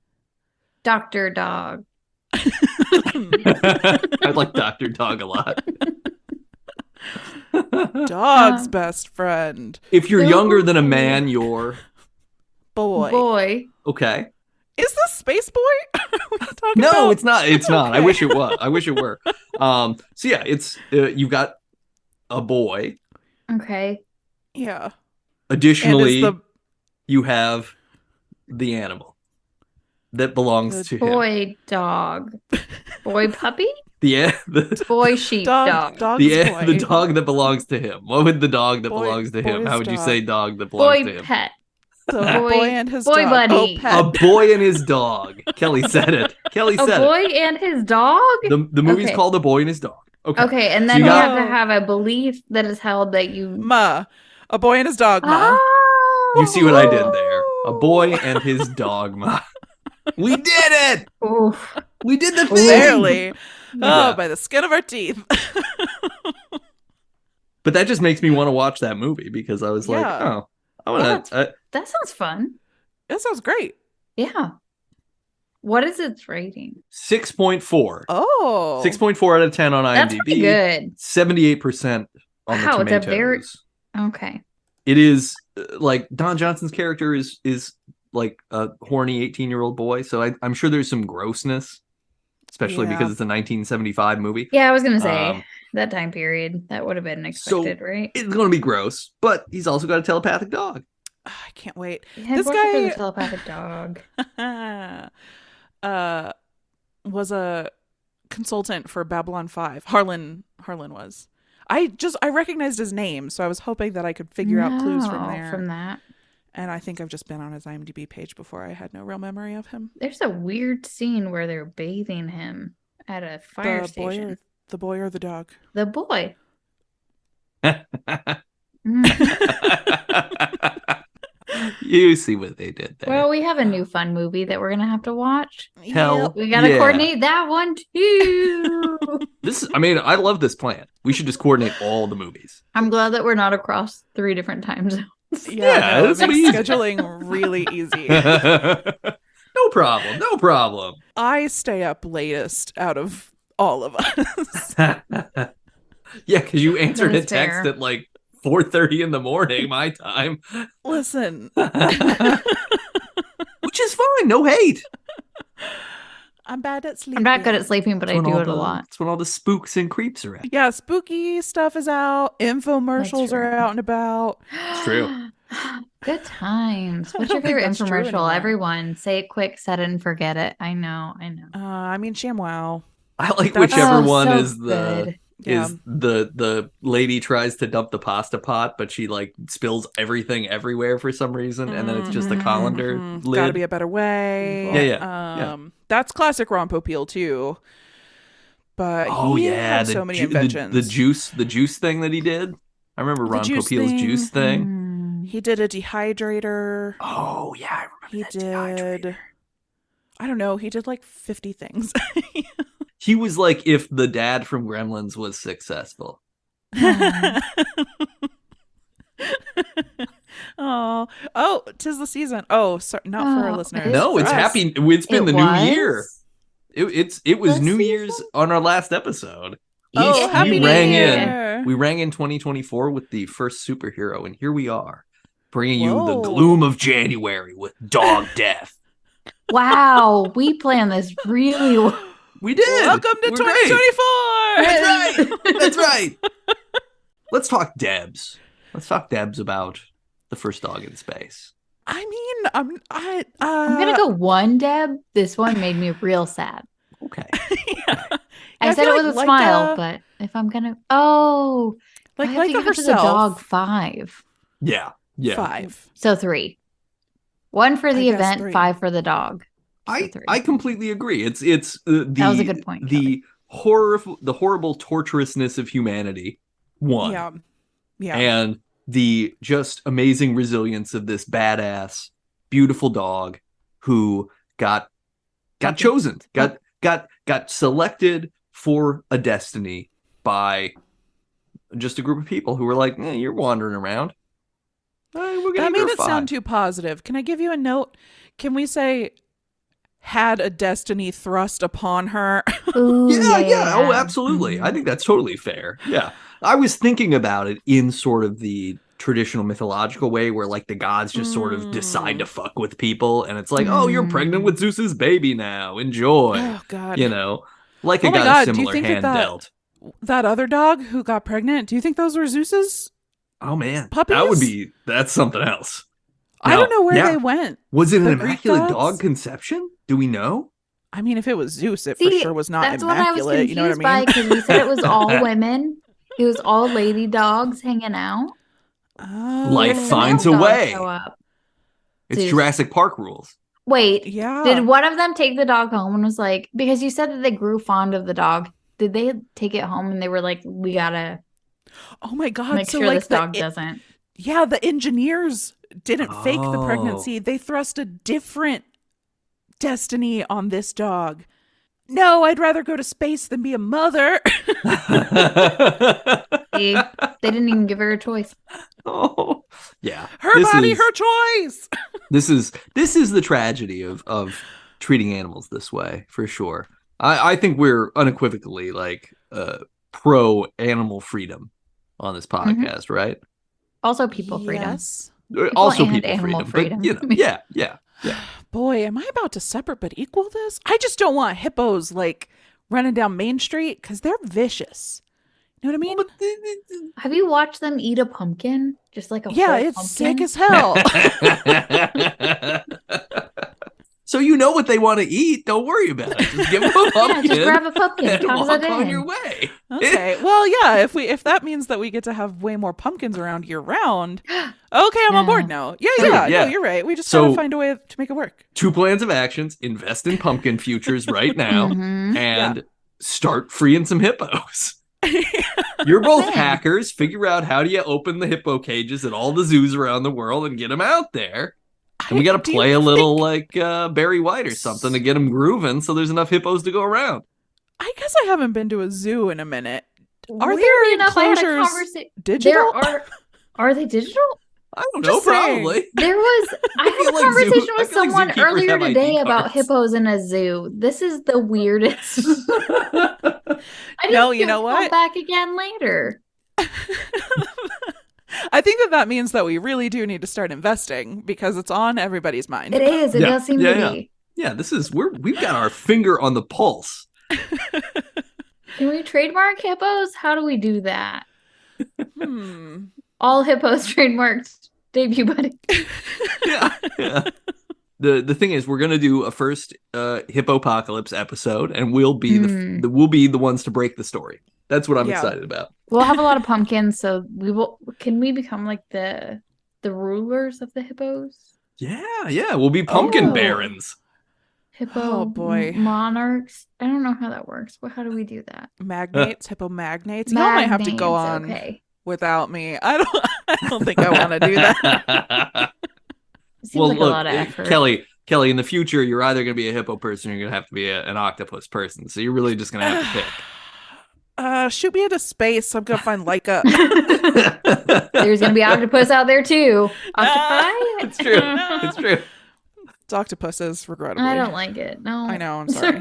Dr. Dog. I like Dr. Dog a lot. Dog's best friend. If you're Ooh. younger than a man, you're Boy. Boy. okay. Is this Space Boy? Are we talking No, about? it's not. It's not. I Okay. wish it was. I wish it were. So yeah, it's you've got a boy. Okay. Yeah. Additionally, And is you have the animal that belongs The to him. Boy dog. Boy puppy? the Boy sheep dog. Dog's boy. the dog that belongs to him. What would the dog that belongs to him? boy's How would you dog. say dog that belongs to Boy him? pet. So Boy- boy and his boy dog. buddy. Oh, pet. A boy and his dog. Kelly said it. Kelly A said boy and his dog? it. The movie's Okay. called A Boy and His Dog. Okay. Okay, and So then you you got- have to have a belief that is held that you. Ma. A boy and his dog, Ma. Oh! You see what I did there? A boy and his dog. We did it. Oof. We did the thing. Barely. Oh, Yeah. by the skin of our teeth. But that just makes me want to watch that movie because I was like, Yeah. oh, I want to. That sounds fun. That sounds great. Yeah. What is its rating? 6.4. Oh. 6.4 out of 10 on That's pretty IMDb. good. 78% on Wow, the it's a tomatoes. very- Okay. It is like Don Johnson's character is like a horny 18-year-old boy, so I'm sure there's some grossness, especially Yeah. because it's a 1975 movie. Yeah, I was gonna say Um, that time period that would have been expected, right? It's going to be gross, but he's also got a telepathic dog. I can't wait. Yeah, this watch it for the guy- telepathic dog. Was a consultant for Babylon 5. Harlan was. I recognized his name, so I was hoping that I could figure out clues from No, there. From that, And I think I've just been on his IMDb page before. I had no real memory of him. there's a weird scene where they're bathing him at a fire the station. boy or the dog. The boy. Mm. You see what they did there. Well, we have a new fun movie that we're gonna have to watch. Hell, We gotta yeah. coordinate that one too. I love this plan. We should just coordinate all the movies. I'm glad that we're not across 3 different time zones. Yeah, no, it this makes will be easy. scheduling really easy. No problem. No problem. I stay up latest out of all of us. Yeah, because you answered That a is text fair. at like 4:30 in the morning, my time. Listen, Which is fine. No hate. I'm bad at sleeping. I'm not good at sleeping, but I do it a lot. That's when all the spooks and creeps are at. Yeah, spooky stuff is out. Infomercials are true. out and about. It's true. Good times. What's your don't think favorite that's true infomercial? anymore. Everyone, say it quick, set it and forget it. I know. I mean, ShamWow. I like That's- whichever Oh, one so is the good. Yeah. is the lady tries to dump the pasta pot, but she like spills everything everywhere for some reason, and then it's just a colander lid. Gotta be a better way. Yeah. That's classic Rompo Peel too. But Oh he yeah, had the so many ju- inventions. the juice thing that he did. I remember The Ron juice Popeil's thing. juice thing. Mm. He did a dehydrator. Oh yeah, I remember He that did. dehydrator. I don't know. He did like 50 things. He was like if the dad from Gremlins was successful. Oh, 'tis the season. Oh, sorry, not for our Oh, listeners. it is No, for it's us. happy. It's been It the was? new year. It was The New Year's season? on our last episode. Oh, Yay. happy we New rang Year. in. We rang in 2024 with the first superhero, and here we are, bringing you the Whoa. gloom of January with Dog Death. Wow, we planned this really well. We did. Welcome to We're great. 2024. That's right. That's right. Let's talk Debs. Let's talk Debs about the first dog in space. I mean, I'm gonna go one, Deb. This one made me real sad. Okay. I said feel it with like a smile, Laika- but if I'm gonna, I like have to Laika give it to the herself. dog 5. Yeah. Yeah. 5. So 3. 1 for the I guess event, 3. 5 for the dog. I, three. I completely agree. It's the That was a good point, The horrible torturousness of humanity. One. Yeah. Yeah. And the just amazing resilience of this badass, beautiful dog who got chosen, got selected for a destiny by just a group of people who were like, you're wandering around. We're gonna That made go it fine." sound too positive. Can I give you a note? Can we say had a destiny thrust upon her? Ooh, Yeah. Oh, absolutely. Mhm. I think that's totally fair. Yeah. I was thinking about it in sort of the traditional mythological way where like the gods just sort of decide to fuck with people and it's like, oh, you're pregnant with Zeus's baby now. Enjoy. Oh God. You know, like Oh I my got God, a do you similar think hand that- dealt. That other dog who got pregnant, do you think those were Zeus's? Oh man. Puppies? That's something else. I Now, don't know where yeah. they went. Was it an The Greek immaculate gods? dog conception? Do we know? I mean, if it was Zeus, it for See, sure was not that's what I was immaculate. confused You know what I by mean? because you said it was all women. It was all lady dogs hanging out. Where Life did the Oh, finds male a dog way. show up? It's Zeus. Jurassic Park rules. Wait, yeah. did one of them take the dog home and was like, because you said that they grew fond of the dog. Did they take it home and they were like, we gotta Oh my God. make So sure like this dog doesn't? the engineers didn't fake the Oh. pregnancy. They thrust a different destiny on this dog. No, I'd rather go to space than be a mother. They didn't even give her a choice. Oh, yeah. Her body, her choice. This is the tragedy of treating animals this way, for sure. I think we're unequivocally like pro animal freedom on this podcast, right? Also, people freedom. Yes. Also and people animal freedom. But, freedom. yeah. Boy, am I about to separate but equal this? I just don't want hippos like running down Main Street because they're vicious. You know what I mean? Have you watched them eat a pumpkin? Just like a Yeah, whole it's pumpkin? sick as hell. So you know what they want to eat. Don't worry about it. Just give them a Yeah, pumpkin. just grab a pumpkin. and Toss walk it on in. your way. Okay. Well, yeah, if that means that we get to have way more pumpkins around year round. Okay, I'm on board now. Yeah. Yeah. No, you're right. We just So- gotta find a way to make it work. 2 plans of actions: invest in pumpkin futures right now, Mhm. and start freeing some hippos. You're both Thing. hackers. Figure out how do you open the hippo cages at all the zoos around the world and get them out there. And we got to Do you play a little think- like Barry White or something to get them grooving, so there's enough hippos to go around. I guess I haven't been to a zoo in a minute. Are Weirdly there enough, I had a enclosures conversa- digital? Are they digital? I don't know, Just saying. probably. There was I had feel a like conversation zoo- I with feel like someone zookeepers earlier have ID today about cards. hippos in a zoo. This is the weirdest. I No, just you know come what? back again later. I think that means that we really do need to start investing because it's on everybody's mind. It is. It Yeah. does seem Yeah, to yeah. be. Yeah, we've got our finger on the pulse. Can we trademark hippos? How do we do that? Hmm. All hippos trademarked. Debut buddy. Yeah. The thing is, we're gonna do a first hippopocalypse episode, and we'll be we'll be the ones to break the story. That's what I'm Yeah. excited about. We'll have a lot of pumpkins, so we will. Can we become like the rulers of the hippos? Yeah, we'll be pumpkin Oh. barons. Hippo Oh, boy. monarchs. I don't know how that works. How do we do that? Magnates, hippo magnates. Y'all might have to go on Magnates, okay. without me. I don't think I want to do that. It seems like a lot of eh, effort. Kelly, in the future, you're either going to be a hippo person or you're going to have to be an octopus person. So you're really just going to have to pick. Shoot me into space. I'm gonna find Laika. There's gonna be octopus out there too. Octopi? It's true. It's true. It's octopuses, regrettably. I don't like it. No. I know, I'm sorry.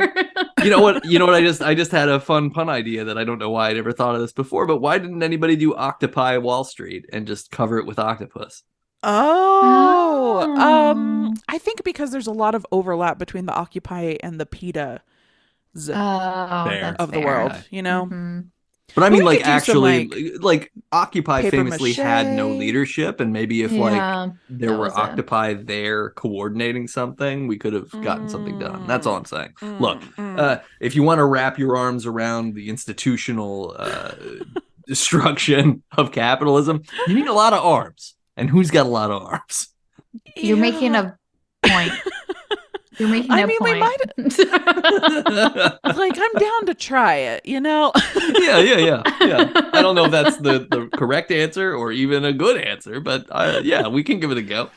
You know what? I just had a fun pun idea that I don't know why I'd ever thought of this before, but why didn't anybody do Occupy Wall Street and just cover it with octopus? Oh. I think because there's a lot of overlap between the Occupy and the PETA Oh, that's of the fair. world, you know? Mhm. But I mean, we like, could do some, actually, like Occupy paper famously had no mache. leadership, and maybe if Yeah, like there that were was it. Occupy there coordinating something, we could have gotten something done. That's all I'm saying. Look, if you want to wrap your arms around the institutional destruction of capitalism, you need a lot of arms. And who's got a lot of arms? You're making a point. You're making I a mean, we point. like, I'm down to try it, you know? Yeah. I don't know if that's the correct answer or even a good answer, but yeah, we can give it a go.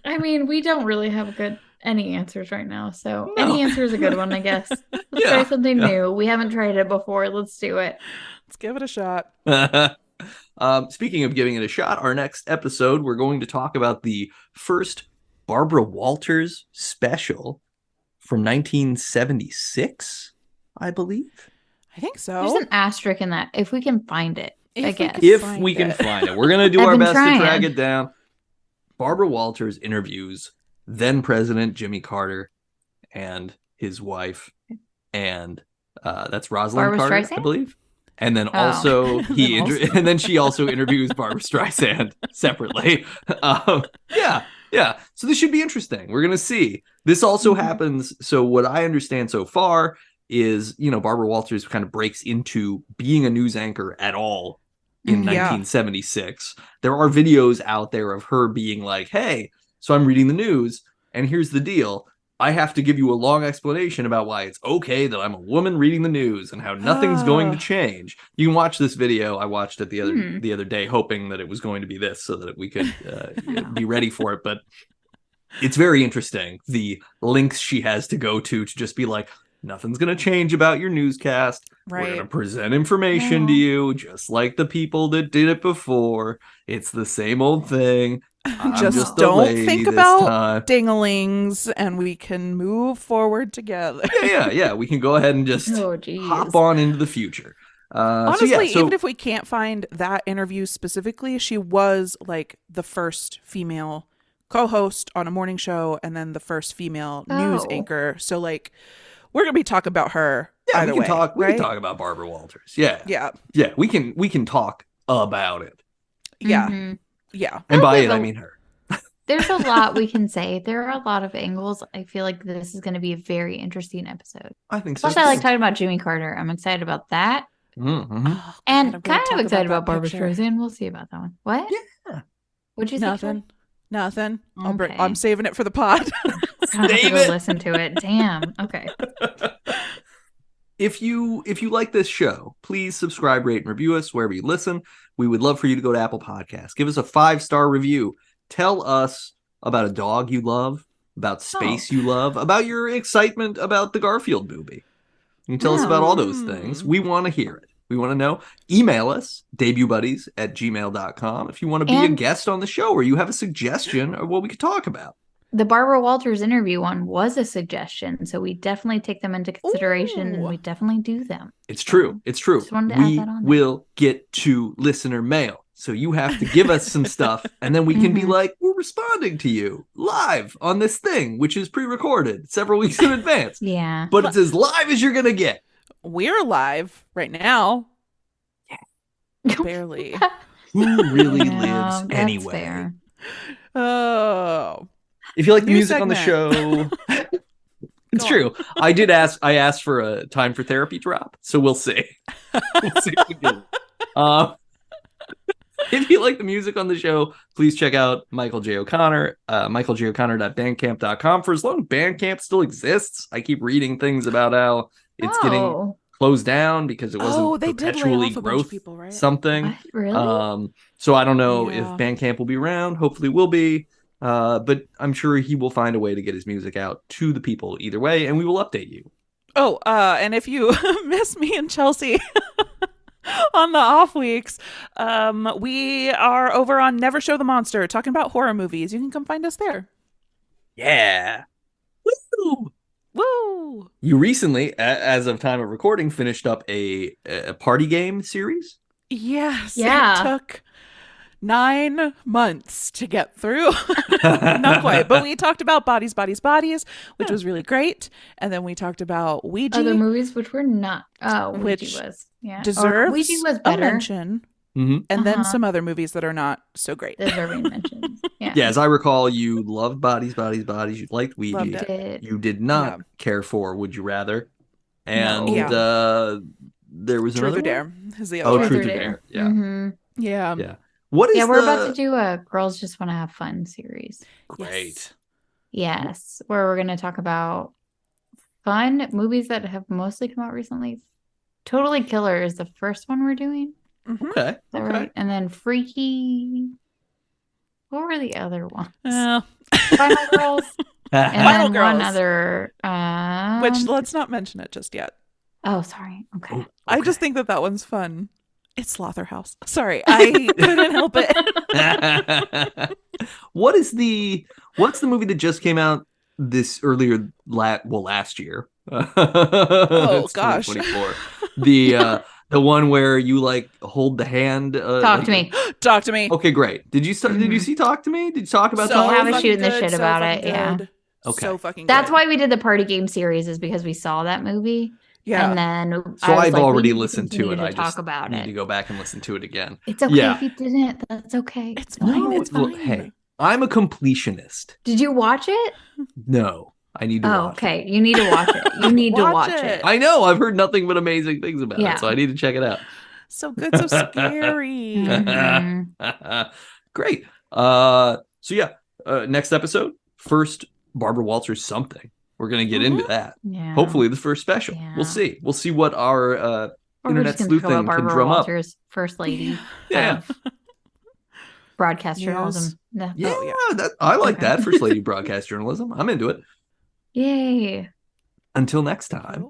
I mean, we don't really have any answers right now, so No. any answer is a good one, I guess. Let's try something new. We haven't tried it before. Let's do it. Let's give it a shot. Speaking of giving it a shot, our next episode, we're going to talk about the first Barbara Walters special from 1976, I believe. I think so. There's an asterisk in that if we can find it. If I we guess. can If find we can it. find it. We're going to do I've our been best trying. to track it down. Barbara Walters interviews then President Jimmy Carter and his wife, and that's Rosalind Barbra Carter, Streisand? I believe. And then Oh. also And then and then she also interviews Barbara Streisand separately. Yeah. Yeah. So this should be interesting. We're going to see. This also happens. So what I understand so far is, Barbara Walters kind of breaks into being a news anchor at all in Yeah. 1976. There are videos out there of her being like, hey, so I'm reading the news and here's the deal. I have to give you a long explanation about why it's okay that I'm a woman reading the news and how nothing's going to change. You can watch this video. I watched it the other day, hoping that it was going to be this so that we could be ready for it. But it's very interesting, the links she has to go to just be like, nothing's going to change about your newscast. We're going to present information to you just like the people that did it before. It's the same old thing. Just don't think about dinglings and we can move forward together. Yeah. We can go ahead and just hop on into the future. Honestly, even if we can't find that interview specifically, she was like the first female co-host on a morning show and then the first female news anchor. So like we're going to be talking about her either way. We can talk about Barbara Walters. Yeah. We can talk about it. Yeah. Yeah. And by it, I mean her. There's a lot we can say. There are a lot of angles. I feel like this is going to be a very interesting episode. I think so. Plus, I like talking about Jimmy Carter. I'm excited about that. Oh, and God, kind of excited about Barbara Streisand. We'll see about that one. What? Yeah. What'd you say? Nothing. Okay. I'm saving it for the pod. Save it. Listen to it. Damn. Okay. If you like this show, please subscribe, rate, and review us wherever you listen. We would love for you to go to Apple Podcasts. Give us a 5-star review. Tell us about a dog you love, about space you love, about your excitement about the Garfield movie. You can tell us about all those things. We want to hear it. We want to know. Email us, debutbuddies@gmail.com, if you want to be a guest on the show or you have a suggestion of what we could talk about. The Barbara Walters interview one was a suggestion, so we definitely take them into consideration and we definitely do them. It's true. It's true. Just wanted to add We that on there. will get to listener mail. So you have to give us some stuff, and then we can be like, we're responding to you live on this thing, which is pre-recorded several weeks in advance. Yeah. But it's as live as you're going to get. We're live right now. Barely. Who really Yeah, lives that's anyway? fair. Oh. If you like the New music on the show, it's true. I asked for a time for therapy drop, so we'll see. We'll see if we get it. If you like the music on the show, please check out Michael J. O'Connor, michaeljoconnor.bandcamp.com. For as long as Bandcamp still exists, I keep reading things about how it's getting closed down because it wasn't they did lay perpetually off a bunch of growth people, right? something. What? Really? So I don't know if Yeah. Bandcamp will be around. Hopefully will be. But I'm sure he will find a way to get his music out to the people either way, and we will update you. Oh, and if you miss me and Chelsea on the off weeks, we are over on Never Show the Monster talking about horror movies. You can come find us there. Yeah. Woo! Woo! You recently, as of time of recording, finished up a party game series. Yes. Yeah. It took 9 months to get through. Not quite, but we talked about Bodies, which was really great. And then we talked about Ouija. Other movies which were not. Which Ouija was. Yeah. deserves Ouija was a better. mention. Mm-hmm. And then some other movies that are not so great. Deserving mentions. Yeah. Yeah, as I recall, you loved Bodies. You liked Ouija. Loved it. Did. You did not care for Would You Rather. And No. there was Truth another or Dare one? is the other one. Truth or Dare. Yeah. Mm-hmm. Yeah. Yeah. What is We're about to do a Girls Just Want to Have Fun series. Great. Yes. Where we're going to talk about fun movies that have mostly come out recently. Totally Killer is the first one we're doing. Mhm. Okay. Is that right? And then Freaky. What were the other ones? Final Girls. And Final then one Girls. other. Which, let's not mention it just yet. Oh, sorry. Okay. I just think that one's fun. It's Slaughterhouse. Sorry, I couldn't help it. What's the movie that just came out last year? Oh It's gosh. 2024. The one where you like hold the hand. Talk to me. Talk to me. Okay, great. Did you see Talk to Me? Did you talk about So Talk We have to a Me? shooting the fucking shit good, about so it, fucking yeah. good. Okay. So fucking That's good. why we did the party game series, is because we saw that movie. Yeah. And then So I was I've like, we already need to listened to continue it. I talk just about need it. to go back and listen to it again. It's okay Yeah. if you didn't. That's okay. It's No, fine. It's Well, fine. hey, I'm a completionist. Did you watch it? No, I need to Oh, watch it. okay. You need to watch it. You need to Watch watch it. it. I know. I've heard nothing but amazing things about Yeah. it, so I need to check it out. So good, so scary. Mhm. Great. So yeah, next episode, first Barbara Walters something. We're gonna get into that. Yeah. Hopefully the first special. Yeah. We'll see. We'll see what our Or we're internet just gonna talk sleuthing about can Barbara drum up. Walters, first lady Yeah. of broadcast News. journalism. Yeah. Yeah, Oh, I like Okay. that, First Lady broadcast journalism. I'm into it. Yay. Until next time,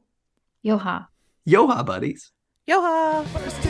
Yoha. yoha, buddies. Yoha. First